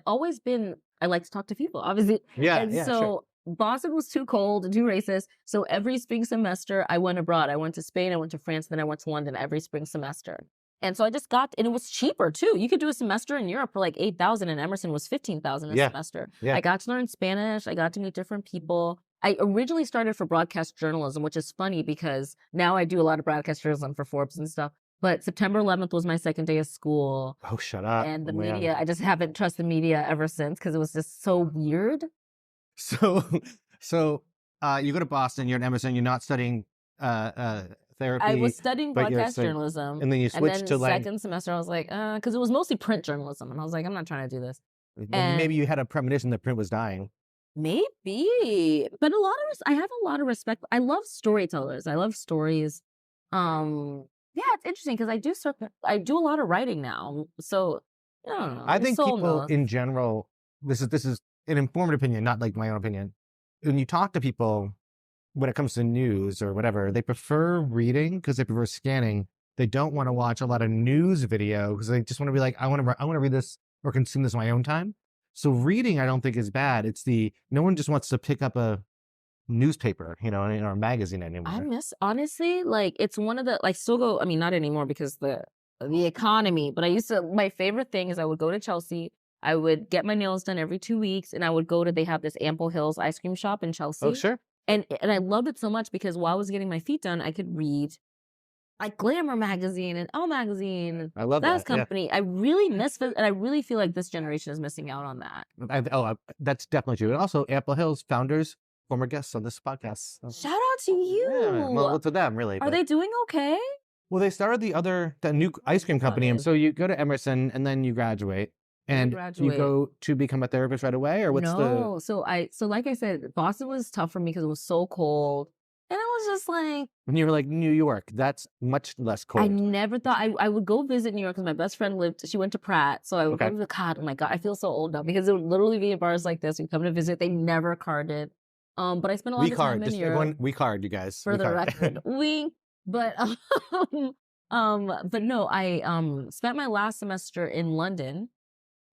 like to talk to people, obviously. Yeah. And yeah, so sure. Boston was too cold and too racist. So every spring semester, I went abroad. I went to Spain, I went to France, then I went to London every spring semester. And so I just and it was cheaper too. You could do a semester in Europe for like $8,000, and Emerson was $15,000 a semester. Yeah. I got to learn Spanish. I got to meet different people. I originally started for broadcast journalism, which is funny because now I do a lot of broadcast journalism for Forbes and stuff. But September 11th was my second day of school. Oh, shut up. And the Man. media, I just haven't trusted media ever since, because it was just so weird. So you go to Boston, you're at Emerson, you're not studying therapy. I was studying but you're broadcast studying- journalism. and then you switched and to then like second semester, I was like, because it was mostly print journalism. And I was like, I'm not trying to do this. maybe you had a premonition that print was dying. Maybe. But I have a lot of respect. I love storytellers. I love stories. Yeah, it's interesting because I do a lot of writing now. So I don't know. I Your think soul people knows. in general, this is an informed opinion, not like my own opinion. When you talk to people, when it comes to news or whatever, they prefer reading because they prefer scanning. They don't want to watch a lot of news video because they just want to be like, I want to read this or consume this on my own time. So reading, I don't think is bad. No one just wants to pick up a newspaper, or a magazine anymore. I miss, honestly, like it's one of the, like still go, I mean, not anymore because the economy, but my favorite thing is I would go to Chelsea. I would get my nails done every 2 weeks, and I would they have this Ample Hills ice cream shop in Chelsea. Oh, sure. And I loved it so much because while I was getting my feet done, I could read like Glamour magazine and Elle magazine and I love Fast that. Yeah. Company. I really miss it, and I really feel like this generation is missing out on that. That's definitely true. And also Ample Hills founders, former guests on this podcast. So, Shout out to you. yeah, well, to them really. Are but they doing okay? Well, they started the new ice cream company. And so you go to Emerson and then you graduate. And you go to become a therapist right away, or what's No. So like I said, Boston was tough for me because it was so cold. And I was just like, when you were like, New York, that's much less cold. I never thought I would go visit New York because my best friend she went to Pratt. So I would go to God, oh my God, I feel so old now because it would literally be in bars like this. We come to visit, they never carded. But I spent a lot of time in Europe. We card, you guys. For the record. But no, I spent my last semester in London.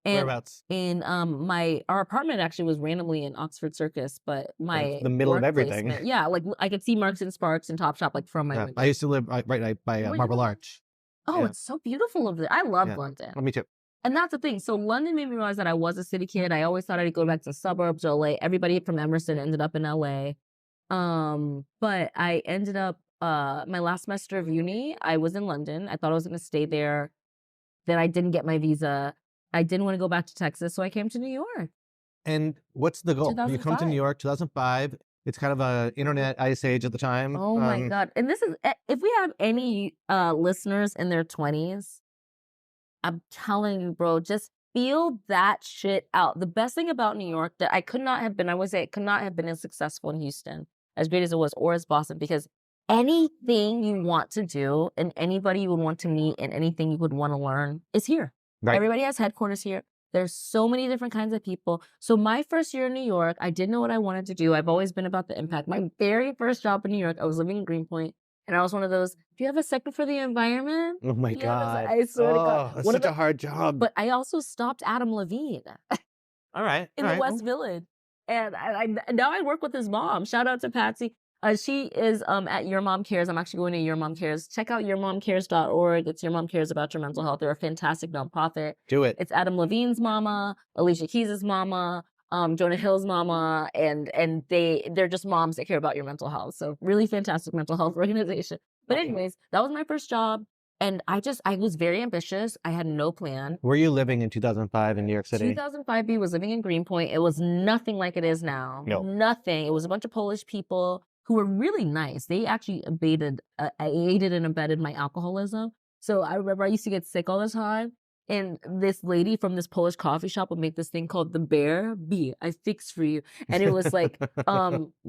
And whereabouts? In our apartment actually was randomly in Oxford Circus, but my the middle of everything. Yeah, like I could see Marks and Sparks and Topshop like from my window. I used to live right by Marble Arch. Oh, it's so beautiful over there. I love London. Me too. And that's the thing. So London made me realize that I was a city kid. I always thought I'd go back to the suburbs or LA. Everybody from Emerson ended up in LA. But I ended up my last semester of uni, I was in London. I thought I was going to stay there. Then I didn't get my visa. I didn't want to go back to Texas, so I came to New York. And what's the goal? You come to New York, 2005. It's kind of a internet ice age at the time. Oh my God. And this is, if we have any listeners in their 20s, I'm telling you, bro, just feel that shit out. The best thing about New York that I could not have been as successful in Houston, as great as it was, or as Boston, because anything you want to do and anybody you would want to meet and anything you would want to learn is here. Right. Everybody has headquarters here. There's so many different kinds of people. So my first year in New York, I didn't know what I wanted to do. I've always been about the impact. My very first job in New York, I was living in Greenpoint, and I was one of those, do you have a second for the environment? Oh my God. I swear to God. That's such a hard job. But I also stopped Adam Levine. All right. In the West Village. And now I work with his mom. Shout out to Patsy. She is at Your Mom Cares. I'm actually going to Your Mom Cares. Check out yourmomcares.org. It's Your Mom Cares about your mental health. They're a fantastic nonprofit. Do it. It's Adam Levine's mama, Alicia Keys' mama, Jonah Hill's mama, and they're just moms that care about your mental health. So really fantastic mental health organization. But anyways, that was my first job. And I was very ambitious. I had no plan. Were you living in 2005 in New York City? 2005, I was living in Greenpoint. It was nothing like it is now. No. Nothing. It was a bunch of Polish people who were really nice. They actually aided and abetted my alcoholism. So I remember I used to get sick all the time. And this lady from this Polish coffee shop would make this thing called the Bear B. I fix for you. And it was like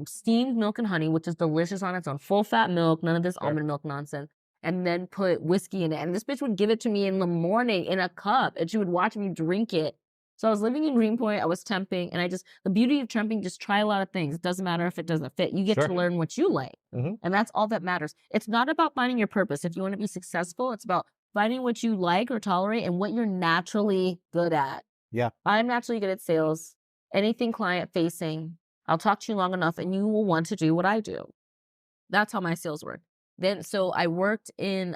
steamed milk and honey, which is delicious on its own. Full fat milk, none of this almond milk nonsense. And then put whiskey in it. And this bitch would give it to me in the morning in a cup. And she would watch me drink it. So I was living in Greenpoint, I was temping, and the beauty of temping, just try a lot of things. It doesn't matter if it doesn't fit. You get to learn what you like. Mm-hmm. And that's all that matters. It's not about finding your purpose. If you want to be successful, it's about finding what you like or tolerate and what you're naturally good at. Yeah. I'm naturally good at sales. Anything client facing, I'll talk to you long enough and you will want to do what I do. That's how my sales work. So I worked in,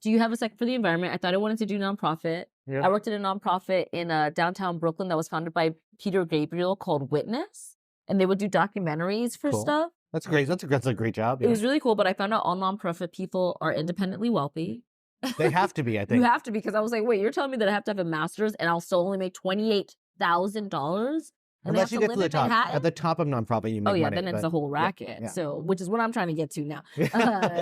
do you have a second for the environment? I thought I wanted to do nonprofit. Yeah. I worked at a nonprofit in downtown Brooklyn that was founded by Peter Gabriel called Witness. And they would do documentaries for stuff. That's great. That's a great job. Yeah. It was really cool, but I found out all nonprofit people are independently wealthy. They have to be, I think. You have to be, because I was like, wait, you're telling me that I have to have a master's and I'll still only make $28,000? Unless you get to the top. At the top of nonprofit, you make money. Then it's a whole racket. Yeah. So, which is what I'm trying to get to now.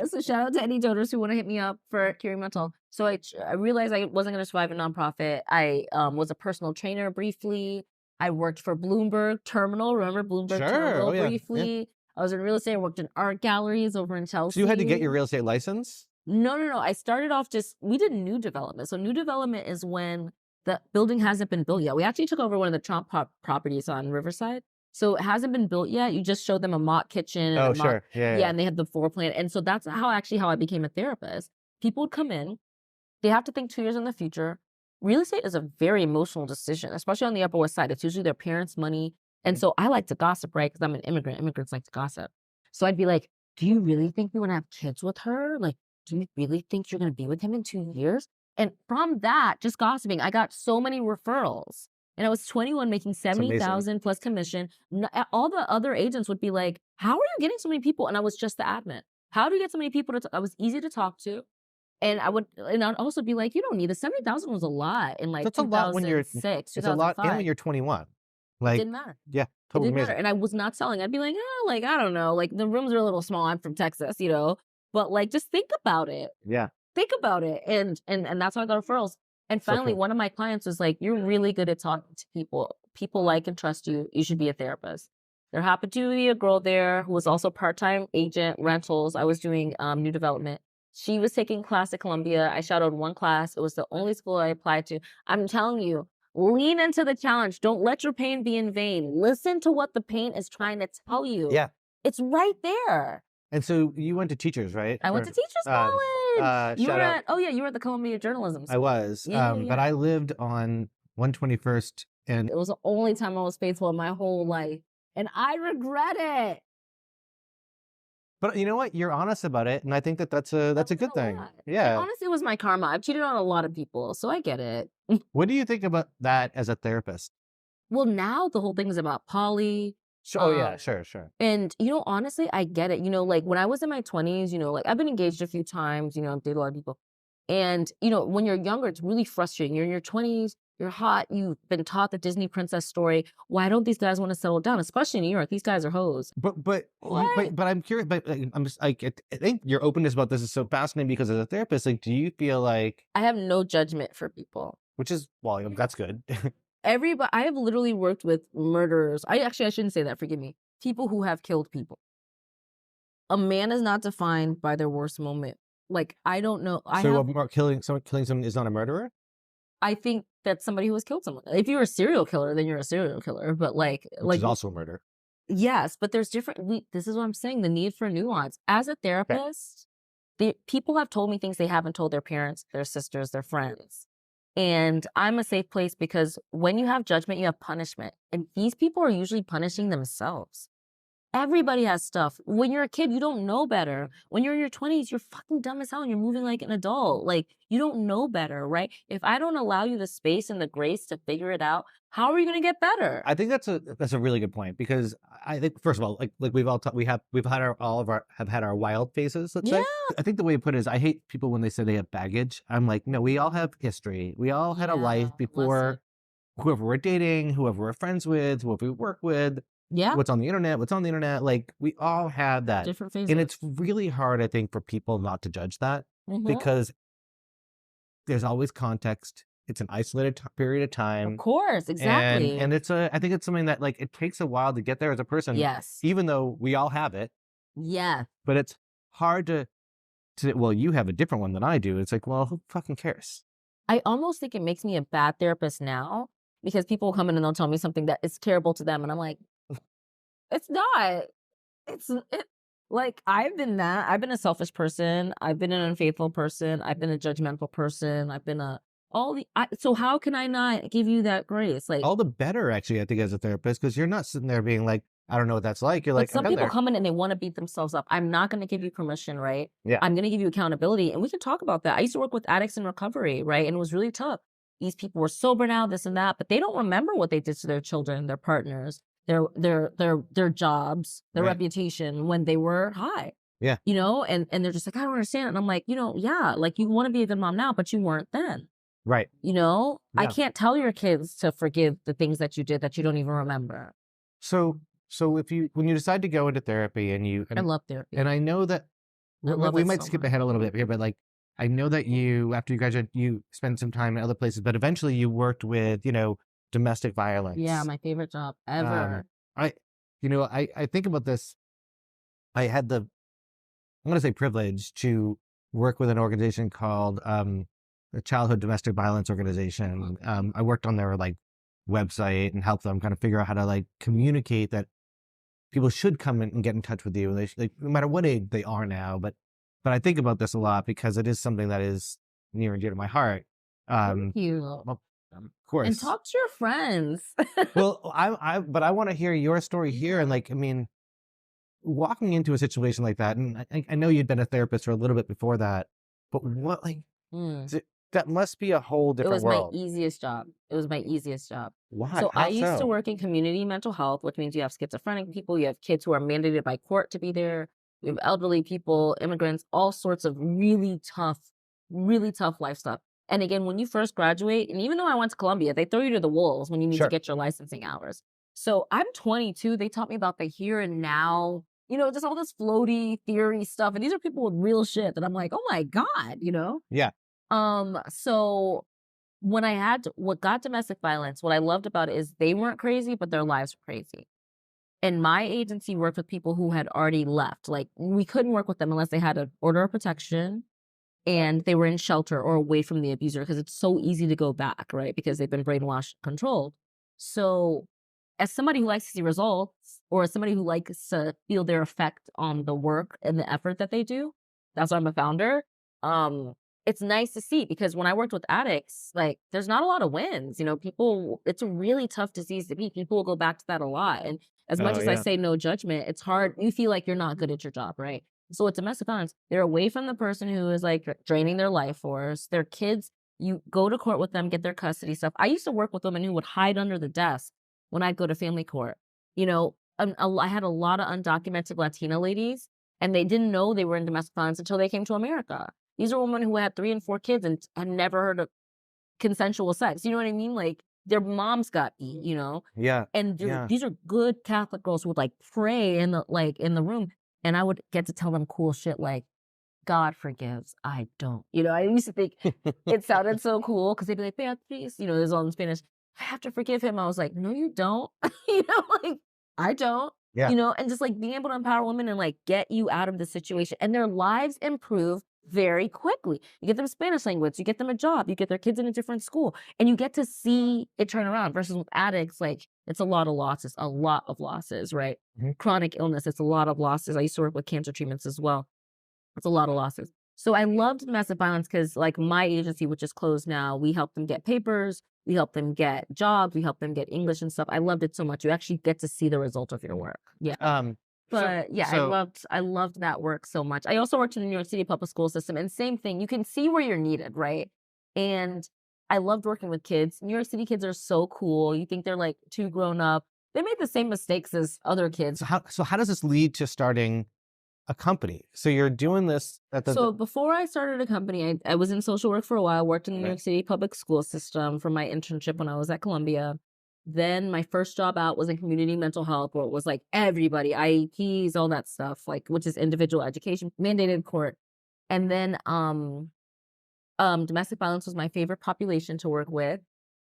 So shout out to any donors who want to hit me up for Curing Mental. So I realized I wasn't going to survive a nonprofit. I was a personal trainer briefly. I worked for Bloomberg Terminal. Remember Bloomberg Terminal briefly? Yeah. I was in real estate. I worked in art galleries over in Chelsea. So you had to get your real estate license? No. I started off we did new development. So new development is when the building hasn't been built yet. We actually took over one of the Trump properties on Riverside. So it hasn't been built yet. You just showed them a mock kitchen. And sure. Yeah, and they had the floor plan. And so that's how I became a therapist. People would come in. They have to think 2 years in the future. Real estate is a very emotional decision, especially on the Upper West Side. It's usually their parents' money. And so I like to gossip, right? Because I'm an immigrant. Immigrants like to gossip. So I'd be like, do you really think you want to have kids with her? Like, do you really think you're going to be with him in 2 years? And from that, just gossiping, I got so many referrals. And I was 21 making $70,000 plus commission. All the other agents would be like, how are you getting so many people? And I was just the admin. How do you get so many people I was easy to talk to. And I'd also be like, you don't need it. 70,000 was a lot in like 2006, 2005. It's a lot when you're 21. Like, it didn't matter. Yeah, totally. It didn't matter. And I was not selling. I'd be like, I don't know. Like the rooms are a little small. I'm from Texas, But like, just think about it. Yeah. Think about it. And that's how I got referrals. And finally, cool. one of my clients was like, you're really good at talking to people. People like and trust you. You should be a therapist. There happened to be a girl there who was also part-time agent rentals. I was doing new development. She was taking class at Columbia. I shadowed one class. It was the only school I applied to. I'm telling you, lean into the challenge. Don't let your pain be in vain. Listen to what the pain is trying to tell you. Yeah. It's right there. And so you went to Teachers, right? I went to Teachers College. You were at the Columbia Journalism School. I was. But I lived on 121st, and it was the only time I was faithful in my whole life. And I regret it. But you know what? You're honest about it, and I think that's a good thing. Yeah. And honestly, it was my karma. I've cheated on a lot of people, so I get it. What do you think about that as a therapist? Well, now the whole thing is about poly. Yeah, sure. And, honestly, I get it. Like when I was in my 20s, like I've been engaged a few times, I've dated a lot of people. And, when you're younger, it's really frustrating. You're in your 20s, you're hot, you've been taught the Disney princess story. Why don't these guys want to settle down? Especially in New York, these guys are hoes. But I'm curious, but I'm just like, I think your openness about this is so fascinating because as a therapist, like, do you feel like... I have no judgment for people. Which is, well, that's good. Everybody, I have literally worked with murderers. I shouldn't say that, forgive me. People who have killed people. A man is not defined by their worst moment. Like, I don't know. Killing someone is not a murderer? I think that's somebody who has killed someone. If you're a serial killer, then you're a serial killer. But which is also a murder. Yes, but there's different. This is what I'm saying. The need for nuance. As a therapist, people have told me things they haven't told their parents, their sisters, their friends. And I'm a safe place because when you have judgment, you have punishment. And these people are usually punishing themselves. Everybody has stuff. When you're a kid, you don't know better. When you're in your 20s, you're fucking dumb as hell and you're moving like an adult. Like, you don't know better, right? If I don't allow you the space and the grace to figure it out, how are you going to get better? I think that's a really good point because I think, first of all, like we've all have had our wild phases, let's say. I think the way to put it is I hate people when they say they have baggage. I'm like, no, we all have history. We all had a life before whoever we're dating, whoever we're friends with, whoever we work with. Yeah. What's on the internet. Like, we all have that. Different phases. And it's really hard, I think, for people not to judge that because there's always context. It's an isolated period of time. Of course, exactly. And I think it's something that, like, it takes a while to get there as a person. Yes. Even though we all have it. Yeah. But it's hard to well, you have a different one than I do. It's like, well, who fucking cares? I almost think it makes me a bad therapist now because people will come in and they'll tell me something that is terrible to them. And I'm like, it's not. Like, I've been that. I've been a selfish person. I've been an unfaithful person. I've been a judgmental person. I've been so how can I not give you that grace? Like, all the better, actually, I think, as a therapist, because you're not sitting there being like, I don't know what that's like. You're like, some people come in and they want to beat themselves up. I'm not going to give you permission, right? Yeah. I'm going to give you accountability. And we can talk about that. I used to work with addicts in recovery, right? And it was really tough. These people were sober now, this and that, but they don't remember what they did to their children, their partners, their jobs, their reputation when they were high. Yeah. And they're just like, I don't understand. And I'm like, yeah, like you want to be a good mom now, but you weren't then. Right. I can't tell your kids to forgive the things that you did that you don't even remember. So when you decide to go into therapy I love therapy. And I know that we might skip ahead a little bit here, but like, I know that after you graduated, you spent some time in other places, but eventually you worked with, domestic violence. Yeah, my favorite job ever. I think about this. I had I'm going to say privilege to work with an organization called the Childhood Domestic Violence Organization. I worked on their website and helped them kind of figure out how to communicate that people should come in and get in touch with you. They no matter what age they are now, but I think about this a lot because it is something that is near and dear to my heart. Thank you. Well, of course. And talk to your friends. Well, but I want to hear your story here. And walking into a situation like that, and I know you'd been a therapist for a little bit before that, but what, that must be a whole different world. It was my easiest job. It was my easiest job. Why? So I used to work in community mental health, which means you have schizophrenic people, you have kids who are mandated by court to be there, you have elderly people, immigrants, all sorts of really tough life stuff. And again, when you first graduate, and even though I went to Columbia, they throw you to the wolves when you need to get your licensing hours. So I'm 22. They taught me about the here and now just all this floaty theory stuff. And these are people with real shit that I'm like, oh my God, Yeah. So when what got domestic violence, what I loved about it is they weren't crazy, but their lives were crazy. And my agency worked with people who had already left. Like, we couldn't work with them unless they had an order of protection and they were in shelter or away from the abuser, because it's so easy to go back, right? Because they've been brainwashed, controlled. So as somebody who likes to see results, or as somebody who likes to feel their effect on the work and the effort that they do, that's why I'm a founder. It's nice to see, because when I worked with addicts, like, there's not a lot of wins. It's a really tough disease to beat. People will go back to that a lot. And as much as I say no judgment, it's hard. You feel like you're not good at your job, right? So with domestic violence, they're away from the person who is like draining their life force. Their kids, you go to court with them, get their custody stuff. I used to work with women who would hide under the desk when I'd go to family court. I had a lot of undocumented Latina ladies, and they didn't know they were in domestic violence until they came to America. These are women who had 3 and 4 kids and had never heard of consensual sex. You know what I mean? Like, their moms got beat, Yeah. And these are good Catholic girls who would like pray in the room. And I would get to tell them cool shit like, God forgives, I don't. I used to think it sounded so cool, because they'd be like, Beatriz, it was all in Spanish. I have to forgive him. I was like, no, you don't. Like, I don't. Yeah. And just like being able to empower women and like get you out of the situation, and their lives improve very quickly. You get them Spanish language, you get them a job, you get their kids in a different school, and you get to see it turn around. Versus with addicts, like, it's a lot of losses, right? Mm-hmm. Chronic illness, it's a lot of losses. I used to work with cancer treatments as well. It's a lot of losses. So I loved domestic violence because, like, my agency, which is closed now, we help them get papers, we help them get jobs, we help them get English and stuff. I loved it so much. You actually get to see the result of your work. Yeah. I loved that work so much. I also worked in the New York City public school system, and same thing. You can see where you're needed, right? And I loved working with kids. New York City kids are so cool. You think they're like too grown up. They made the same mistakes as other kids. So how does this lead to starting a company? So you're doing this at So before I started a company, I was in social work for a while, worked in the New York City public school system for my internship when I was at Columbia. Then my first job out was in community mental health, where it was like everybody, IEPs, all that stuff, like, which is individual education, mandated court. And then domestic violence was my favorite population to work with.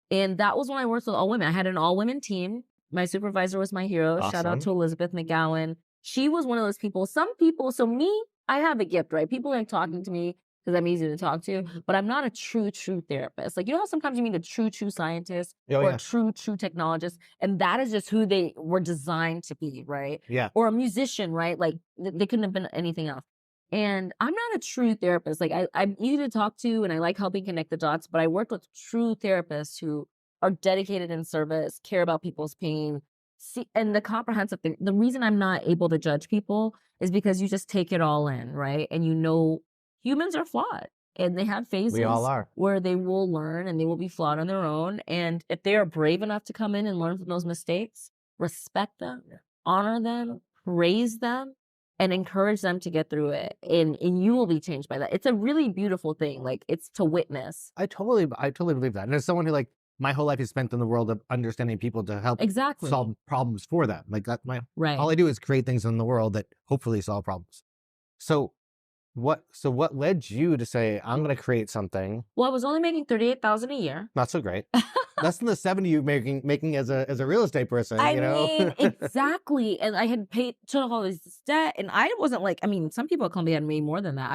And that was when I worked with all women. I had an all-women team. My supervisor was my hero. Awesome. Shout out to Elizabeth McGowan. She was one of those people. So me, I have a gift, right? People like talking to me because I'm easy to talk to, but I'm not a true therapist. Like, how sometimes you meet a true scientist or a true technologist, and that is just who they were designed to be, right? Yeah. Or a musician, right? Like, they couldn't have been anything else. And I'm not a true therapist. Like, I'm easy to talk to, and I like helping connect the dots, but I work with true therapists who are dedicated in service, care about people's pain. See, and the comprehensive thing, the reason I'm not able to judge people is because you just take it all in, right? And humans are flawed, and they have phases We all are. where they will learn and they will be flawed on their own. And if they are brave enough to come in and learn from those mistakes, respect them, honor them, praise them, and encourage them to get through it. And you will be changed by that. It's a really beautiful thing. Like, it's to witness. I totally believe that. And as someone who, like, my whole life is spent in the world of understanding people to help solve problems for them. Like, that's all I do is create things in the world that hopefully solve problems. So what led you to say, I'm going to create something? Well, I was only making $38,000 a year. Not so great. Less than the 70 you making as a real estate person. I mean, exactly. And I had took all this debt, and I wasn't like, some people at Columbia had made more than that.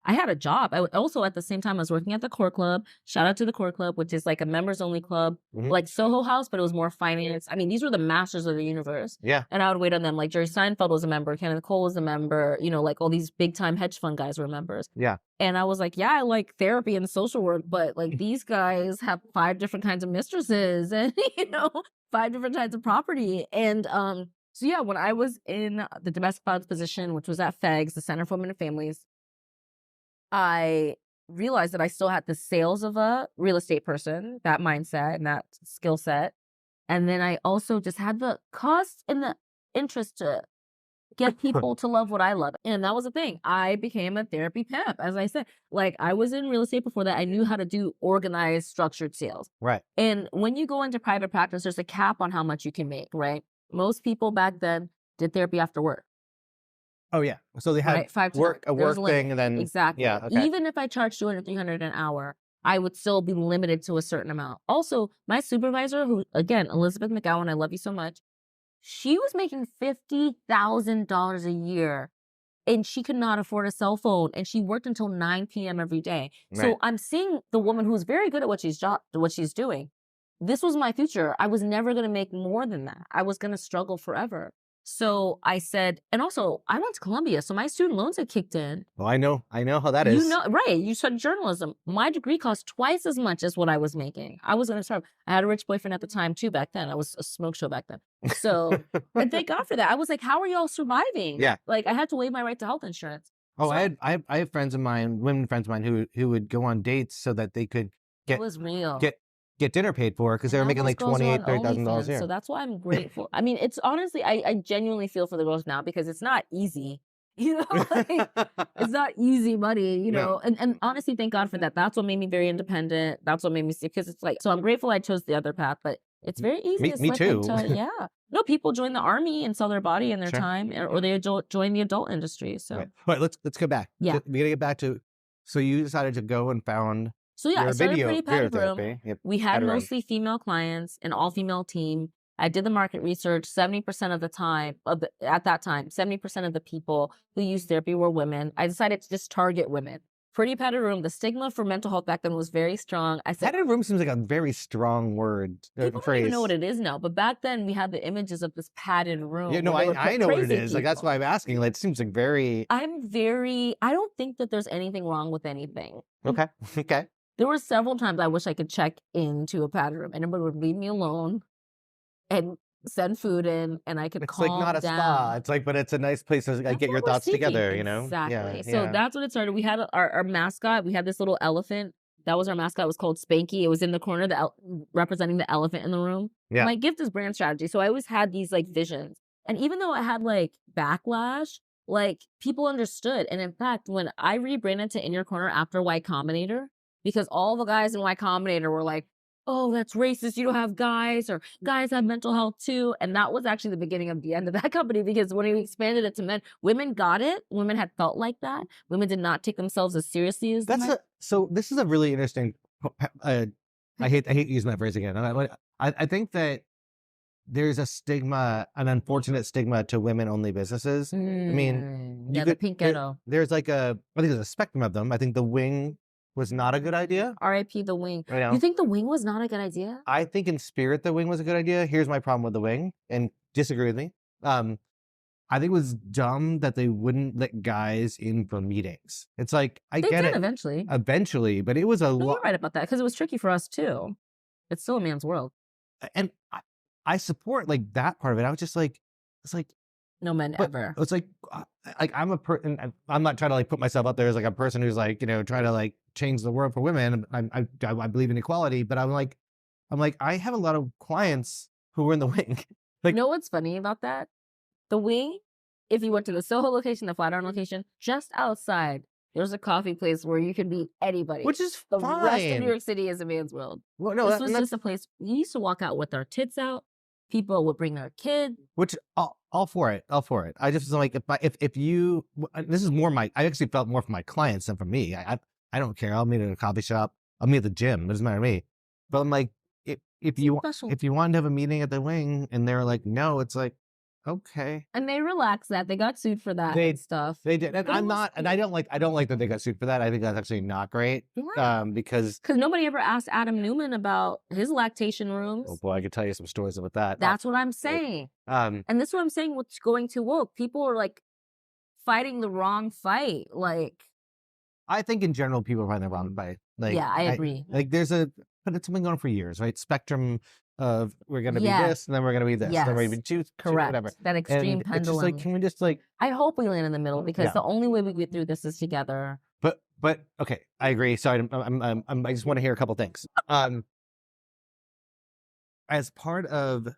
I had a job. I also, at the same time, I was working at the Core Club. Shout out to the Core Club, which is like a members only club, like Soho House, but it was more finance. These were the masters of the universe. Yeah. And I would wait on them. Like, Jerry Seinfeld was a member, Kenneth Cole was a member, like all these big time hedge fund guys were members. Yeah. And I was like, yeah, I like therapy and social work, but like, these guys have 5 different kinds of mistresses and, 5 different kinds of property. And so yeah, when I was in the domestic violence position, which was at FEGS, the Center for Women and Families, I realized that I still had the sales of a real estate person, that mindset and that skill set. And then I also just had the cost and the interest to get people to love what I love. And that was the thing. I became a therapy pimp, as I said. Like, I was in real estate before that. I knew how to do organized, structured sales. Right. And when you go into private practice, there's a cap on how much you can make, right? Most people back then did therapy after work. Oh yeah. So they had right? 5 to 9. a There's work a limit. thing, and then Exactly. yeah. Okay. Even if I charged 200, 300 an hour, I would still be limited to a certain amount. Also, my supervisor, who again, Elizabeth McGowan, I love you so much. She was making $50,000 a year and she could not afford a cell phone and she worked until 9 p.m. every day. Right. So I'm seeing the woman who's very good at what she's doing. This was my future. I was never going to make more than that. I was going to struggle forever. So I said, and also I went to Columbia, so my student loans had kicked in. Well, I know how that is. You know, right? You studied journalism. My degree cost twice as much as what I was making. I was going to start. I had a rich boyfriend at the time too. Back then, I was a smoke show back then. So, and thank God for that. I was like, how are y'all surviving? Yeah. Like I had to waive my right to health insurance. Oh, So I have friends of mine, women friends of mine, who would go on dates so that they could it was real. get dinner paid for because they were Now making those like girls are on $28,000-$30,000 a OnlyFans, year. so that's why I'm grateful. I mean, it's honestly, I genuinely feel for the girls now because it's not easy. You know, like, it's not easy money, you know, and honestly, thank God for that. That's what made me very independent. That's what made me see, because it's like, so I'm grateful I chose the other path, but it's very easy to Me slip too. into, yeah. No, people join the army and sell their body and their Sure. time, or they join the adult industry. So, Right. All right, let's go back. Yeah. So we gotta get back to. So you decided to go and found so yeah, I your started video Pretty Padded Room. therapy. Yep. We had Padded Room. mostly female clients, an all-female team. I did the market research. 70% of the time, at that time, 70% of the people who used therapy were women. I decided to just target women. Pretty Padded Room, the stigma for mental health back then was very strong. I said, Padded room seems like a very strong word. people don't even know what it is now, but back then we had the images of this padded room. Yeah, no, where they would I put know what it crazy is. Like that's people. why I'm asking. Like it seems like very I don't think that there's anything wrong with anything. okay. Okay. There were several times I wish I could check into a padded room and everybody would leave me alone and send food in and I could It's calm like not a down. spa. It's like, but it's a nice place to like That's get your what we're thoughts seeking. together. You know. Exactly. Yeah. So yeah. that's what it started. We had our mascot. We had this little elephant. That was our mascot. It was called Spanky. It was in the corner, representing the elephant in the room. Yeah. My gift is brand strategy. So I always had these like visions. And even though I had like backlash, like people understood. And in fact, when I rebranded to In Your Corner after Y Combinator, because all the guys in Y Combinator were like, oh, that's racist. You don't have guys, or guys have mental health too. And that was actually the beginning of the end of that company, because when we expanded it to men, women got it. Women had felt like that. Women did not take themselves as seriously as men. So this is a really interesting. I hate using that phrase again. I think that there's a stigma, an unfortunate stigma to women-only businesses. I mean, yeah, the pink ghetto. There's like I think there's a spectrum of them. I think the wing was not a good idea. R.I.P. the wing. You know? You think the wing was not a good idea? I think in spirit the wing was a good idea. Here's my problem with the wing, and disagree with me. I think it was dumb that they wouldn't let guys in for meetings. It's like They get did it eventually, but it was a No, lot. you're right about that, because it was tricky for us too. It's still a man's world. And I support like that part of it. I was just like, it's like No men but ever. it's like I'm a person. I'm not trying to like put myself up there as like a person who's like trying to like change the world for women. I believe in equality, but I'm like I have a lot of clients who were in the wing. Like, You know what's funny about that? The wing, if you went to the Soho location, the Flatiron location, just outside, there's a coffee place where you can meet anybody. which is The fine. rest of New York City is a man's world. Well, no, This was just a place we used to walk out with our tits out. People would bring their kids. which all for it. I just was like, if you, this is more I actually felt more for my clients than for me. I don't care. I'll meet at a coffee shop. I'll meet at the gym. It doesn't matter to me. But I'm like, if you wanted to have a meeting at the wing and they're like, no, it's like, okay. And they relaxed that. They got sued for that and stuff. They did, and But it I'm was not, and I don't like that they got sued for that. I think that's actually not great. Yeah. Because Because nobody ever asked Adam Newman about his lactation rooms. oh boy, I could tell you some stories about that. That's what I'm saying. And this is what I'm saying, what's going too woke. People are like fighting the wrong fight. Like, I think in general people are fighting the wrong fight. Like, yeah, I agree. But it's been going on for years, right? Spectrum of we're going to be Yeah. this, and then we're going to be this, Yes. then we're going to be choose Correct. whatever. That extreme And it's pendulum. just like, can we just like, I hope we land in the middle, because Yeah. the only way we get through this is together. but okay, I agree. Sorry, I just want to hear a couple things. As part of it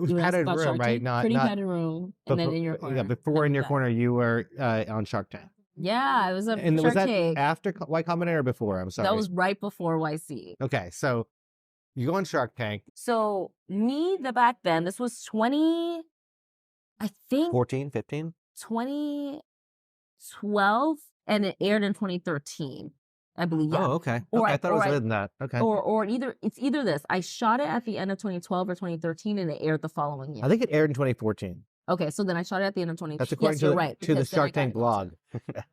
was You asked padded about room, Shark right? Tank? Not Pretty not padded room, and then In Your Corner. Yeah, before After In Your that. Corner, you were on Shark Tank. Yeah, it was a And was Shark that Tank. after Y Combinator or before? I'm sorry. That was right before YC. Okay, so you go on Shark Tank, So back then, this was 20, I think 14, 15? 2012 and it aired in 2013, I believe. Yeah. Oh, okay. Or I thought it was later than that. Okay. Or it's either this. I shot it at the end of 2012 or 2013 and it aired the following year. I think it aired in 2014. Okay, so then I shot it at the end of 2013. That's according to, right, to the because then I Shark got Tank it. blog.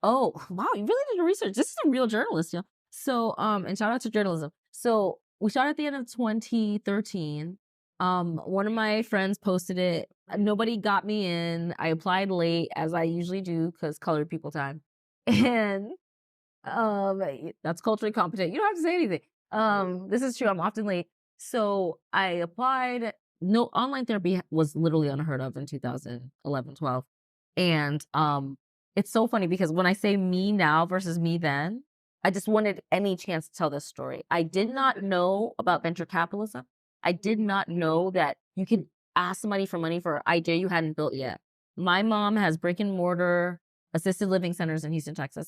Oh, wow, you really did your research. This is a real journalist, yeah. So, and shout out to journalism. So we shot at the end of 2013. One of my friends posted it. Nobody got me in. I applied late, as I usually do, because colored people time. And that's culturally competent. You don't have to say anything. This is true. I'm often late. So I applied. No, online therapy was literally unheard of in 2011, 12. And it's so funny because when I say me now versus me then, I just wanted any chance to tell this story. I did not know about venture capitalism. I did not know that you could ask somebody for money for an idea you hadn't built yet. My mom has brick and mortar assisted living centers in Houston, Texas.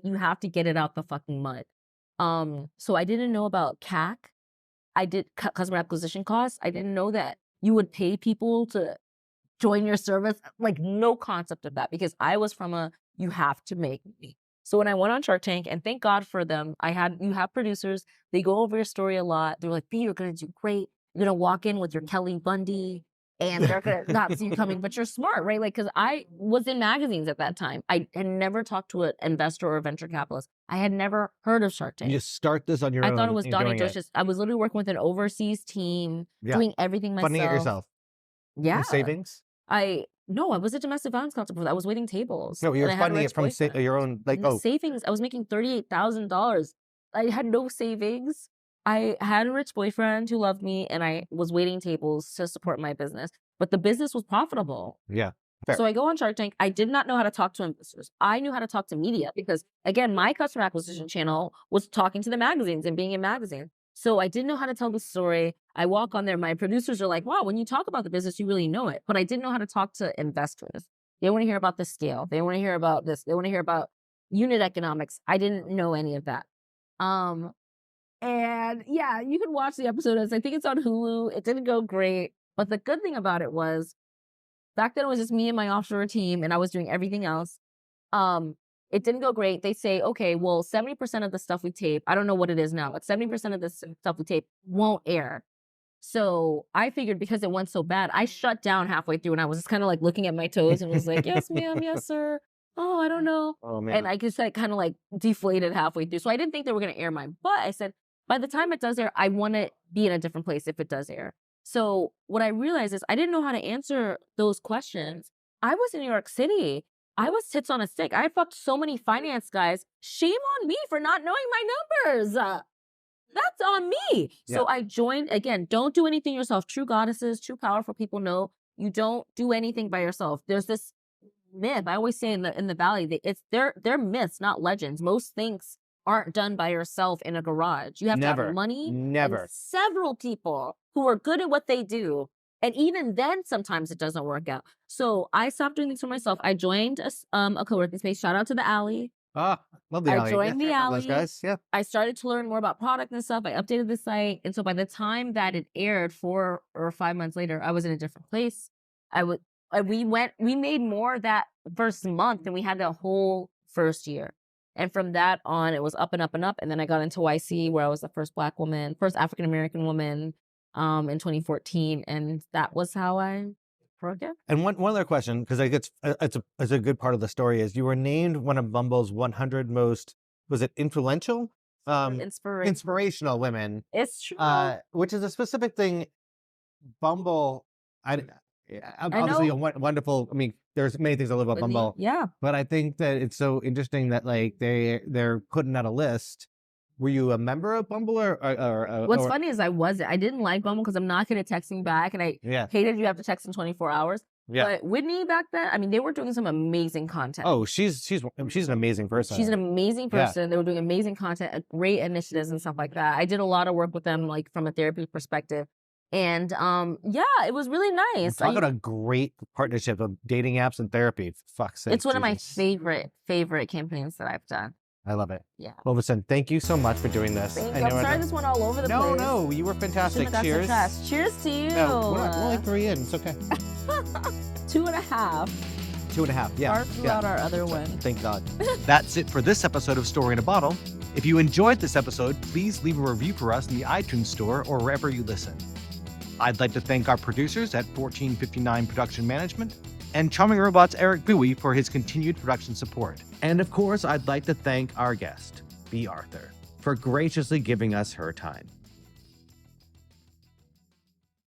You have to get it out the fucking mud. So I didn't know about CAC. I did customer acquisition costs. I didn't know that you would pay people to join your service. Like, no concept of that, because I was from you have to make money. So when I went on Shark Tank, and thank God for them, you have producers. They go over your story a lot. They're like, B, you're going to do great. You're going to walk in with your Kelly Bundy and they're going to not see you coming, but you're smart, right? Like, because I was in magazines at that time. I had never talked to an investor or a venture capitalist. I had never heard of Shark Tank. You just start this on your own. I thought it was Donnie Josh's. I was literally working with an overseas team, doing everything myself. Funding it yourself. Yeah. And savings? No, I was a domestic violence counselor before that. I was waiting tables. No, you're funding it from your own, savings. I was making $38,000. I had no savings. I had a rich boyfriend who loved me, and I was waiting tables to support my business. But the business was profitable. Yeah. Fair. So I go on Shark Tank. I did not know how to talk to investors. I knew how to talk to media because, again, my customer acquisition channel was talking to the magazines and being in magazines. So I didn't know how to tell the story. I walk on there. My producers are like, wow, when you talk about the business, you really know it. But I didn't know how to talk to investors. They want to hear about the scale. They want to hear about this. They want to hear about unit economics. I didn't know any of that. And yeah, you can watch the episode. I think it's on Hulu. It didn't go great. But the good thing about it was, back then it was just me and my offshore team, and I was doing everything else. It didn't go great. They say, okay, well, 70% of the stuff we tape, I don't know what it is now, but 70% of the stuff we tape won't air. So I figured because it went so bad, I shut down halfway through, and I was just kind of like looking at my toes and was like, yes, ma'am, yes, sir. Oh, I don't know. Oh, man. And I just kind of like deflated halfway through. So I didn't think they were going to air mine. But I said, by the time it does air, I want to be in a different place if it does air. So what I realized is I didn't know how to answer those questions. I was in New York City. I was tits on a stick. I fucked so many finance guys. Shame on me for not knowing my numbers. That's on me. Yeah. So I joined, again, don't do anything yourself. True goddesses, true powerful people know you don't do anything by yourself. There's this myth. I always say in the Valley, they're myths, not legends. Most things aren't done by yourself in a garage. You have to have money. Never. And several people who are good at what they do. And even then, sometimes it doesn't work out. So I stopped doing things for myself. I joined a co-working space. Shout out to the Alley. Ah, love the Alley. I joined the Alley. Those guys. Yeah. I started to learn more about product and stuff. I updated the site. And so by the time that it aired 4 or 5 months later, I was in a different place. We made more that first month than we had the whole first year. And from that on, it was up and up and up. And then I got into YC, where I was the first Black woman, first African-American woman in 2014. And that was how I broke it. And one other question, because it's a good part of the story, is you were named one of Bumble's 100 most, was it influential? Inspirational women. It's true. Which is a specific thing. Bumble, obviously a wonderful, I mean, there's many things I love about Bumble. Yeah. But I think that it's so interesting that like they're putting out a list. Were you a member of Bumble or what's funny is I wasn't. I didn't like Bumble because I'm not good at texting back, and I hated you have to text in 24 hours. Yeah. But Whitney back then, I mean, they were doing some amazing content. Oh, she's an amazing person. She's an amazing person. Yeah. They were doing amazing content, great initiatives and stuff like that. I did a lot of work with them, like from a therapy perspective. And it was really nice. Talk about a great partnership of dating apps and therapy. For fuck's sake. It's one of my favorite campaigns that I've done. I love it. Yeah. Well, listen, thank you so much for doing this. Thank you. I'm sorry this went all over the place. No, you were fantastic. Cheers. Cheers to you. No, we're only 3 in. It's okay. 2.5. 2.5. Yeah. Far throughout our other one. Thank God. That's it for this episode of Story in a Bottle. If you enjoyed this episode, please leave a review for us in the iTunes store or wherever you listen. I'd like to thank our producers at 1459 Production Management and Charming Robots Eric Bowie for his continued production support. And of course, I'd like to thank our guest, B. Arthur, for graciously giving us her time.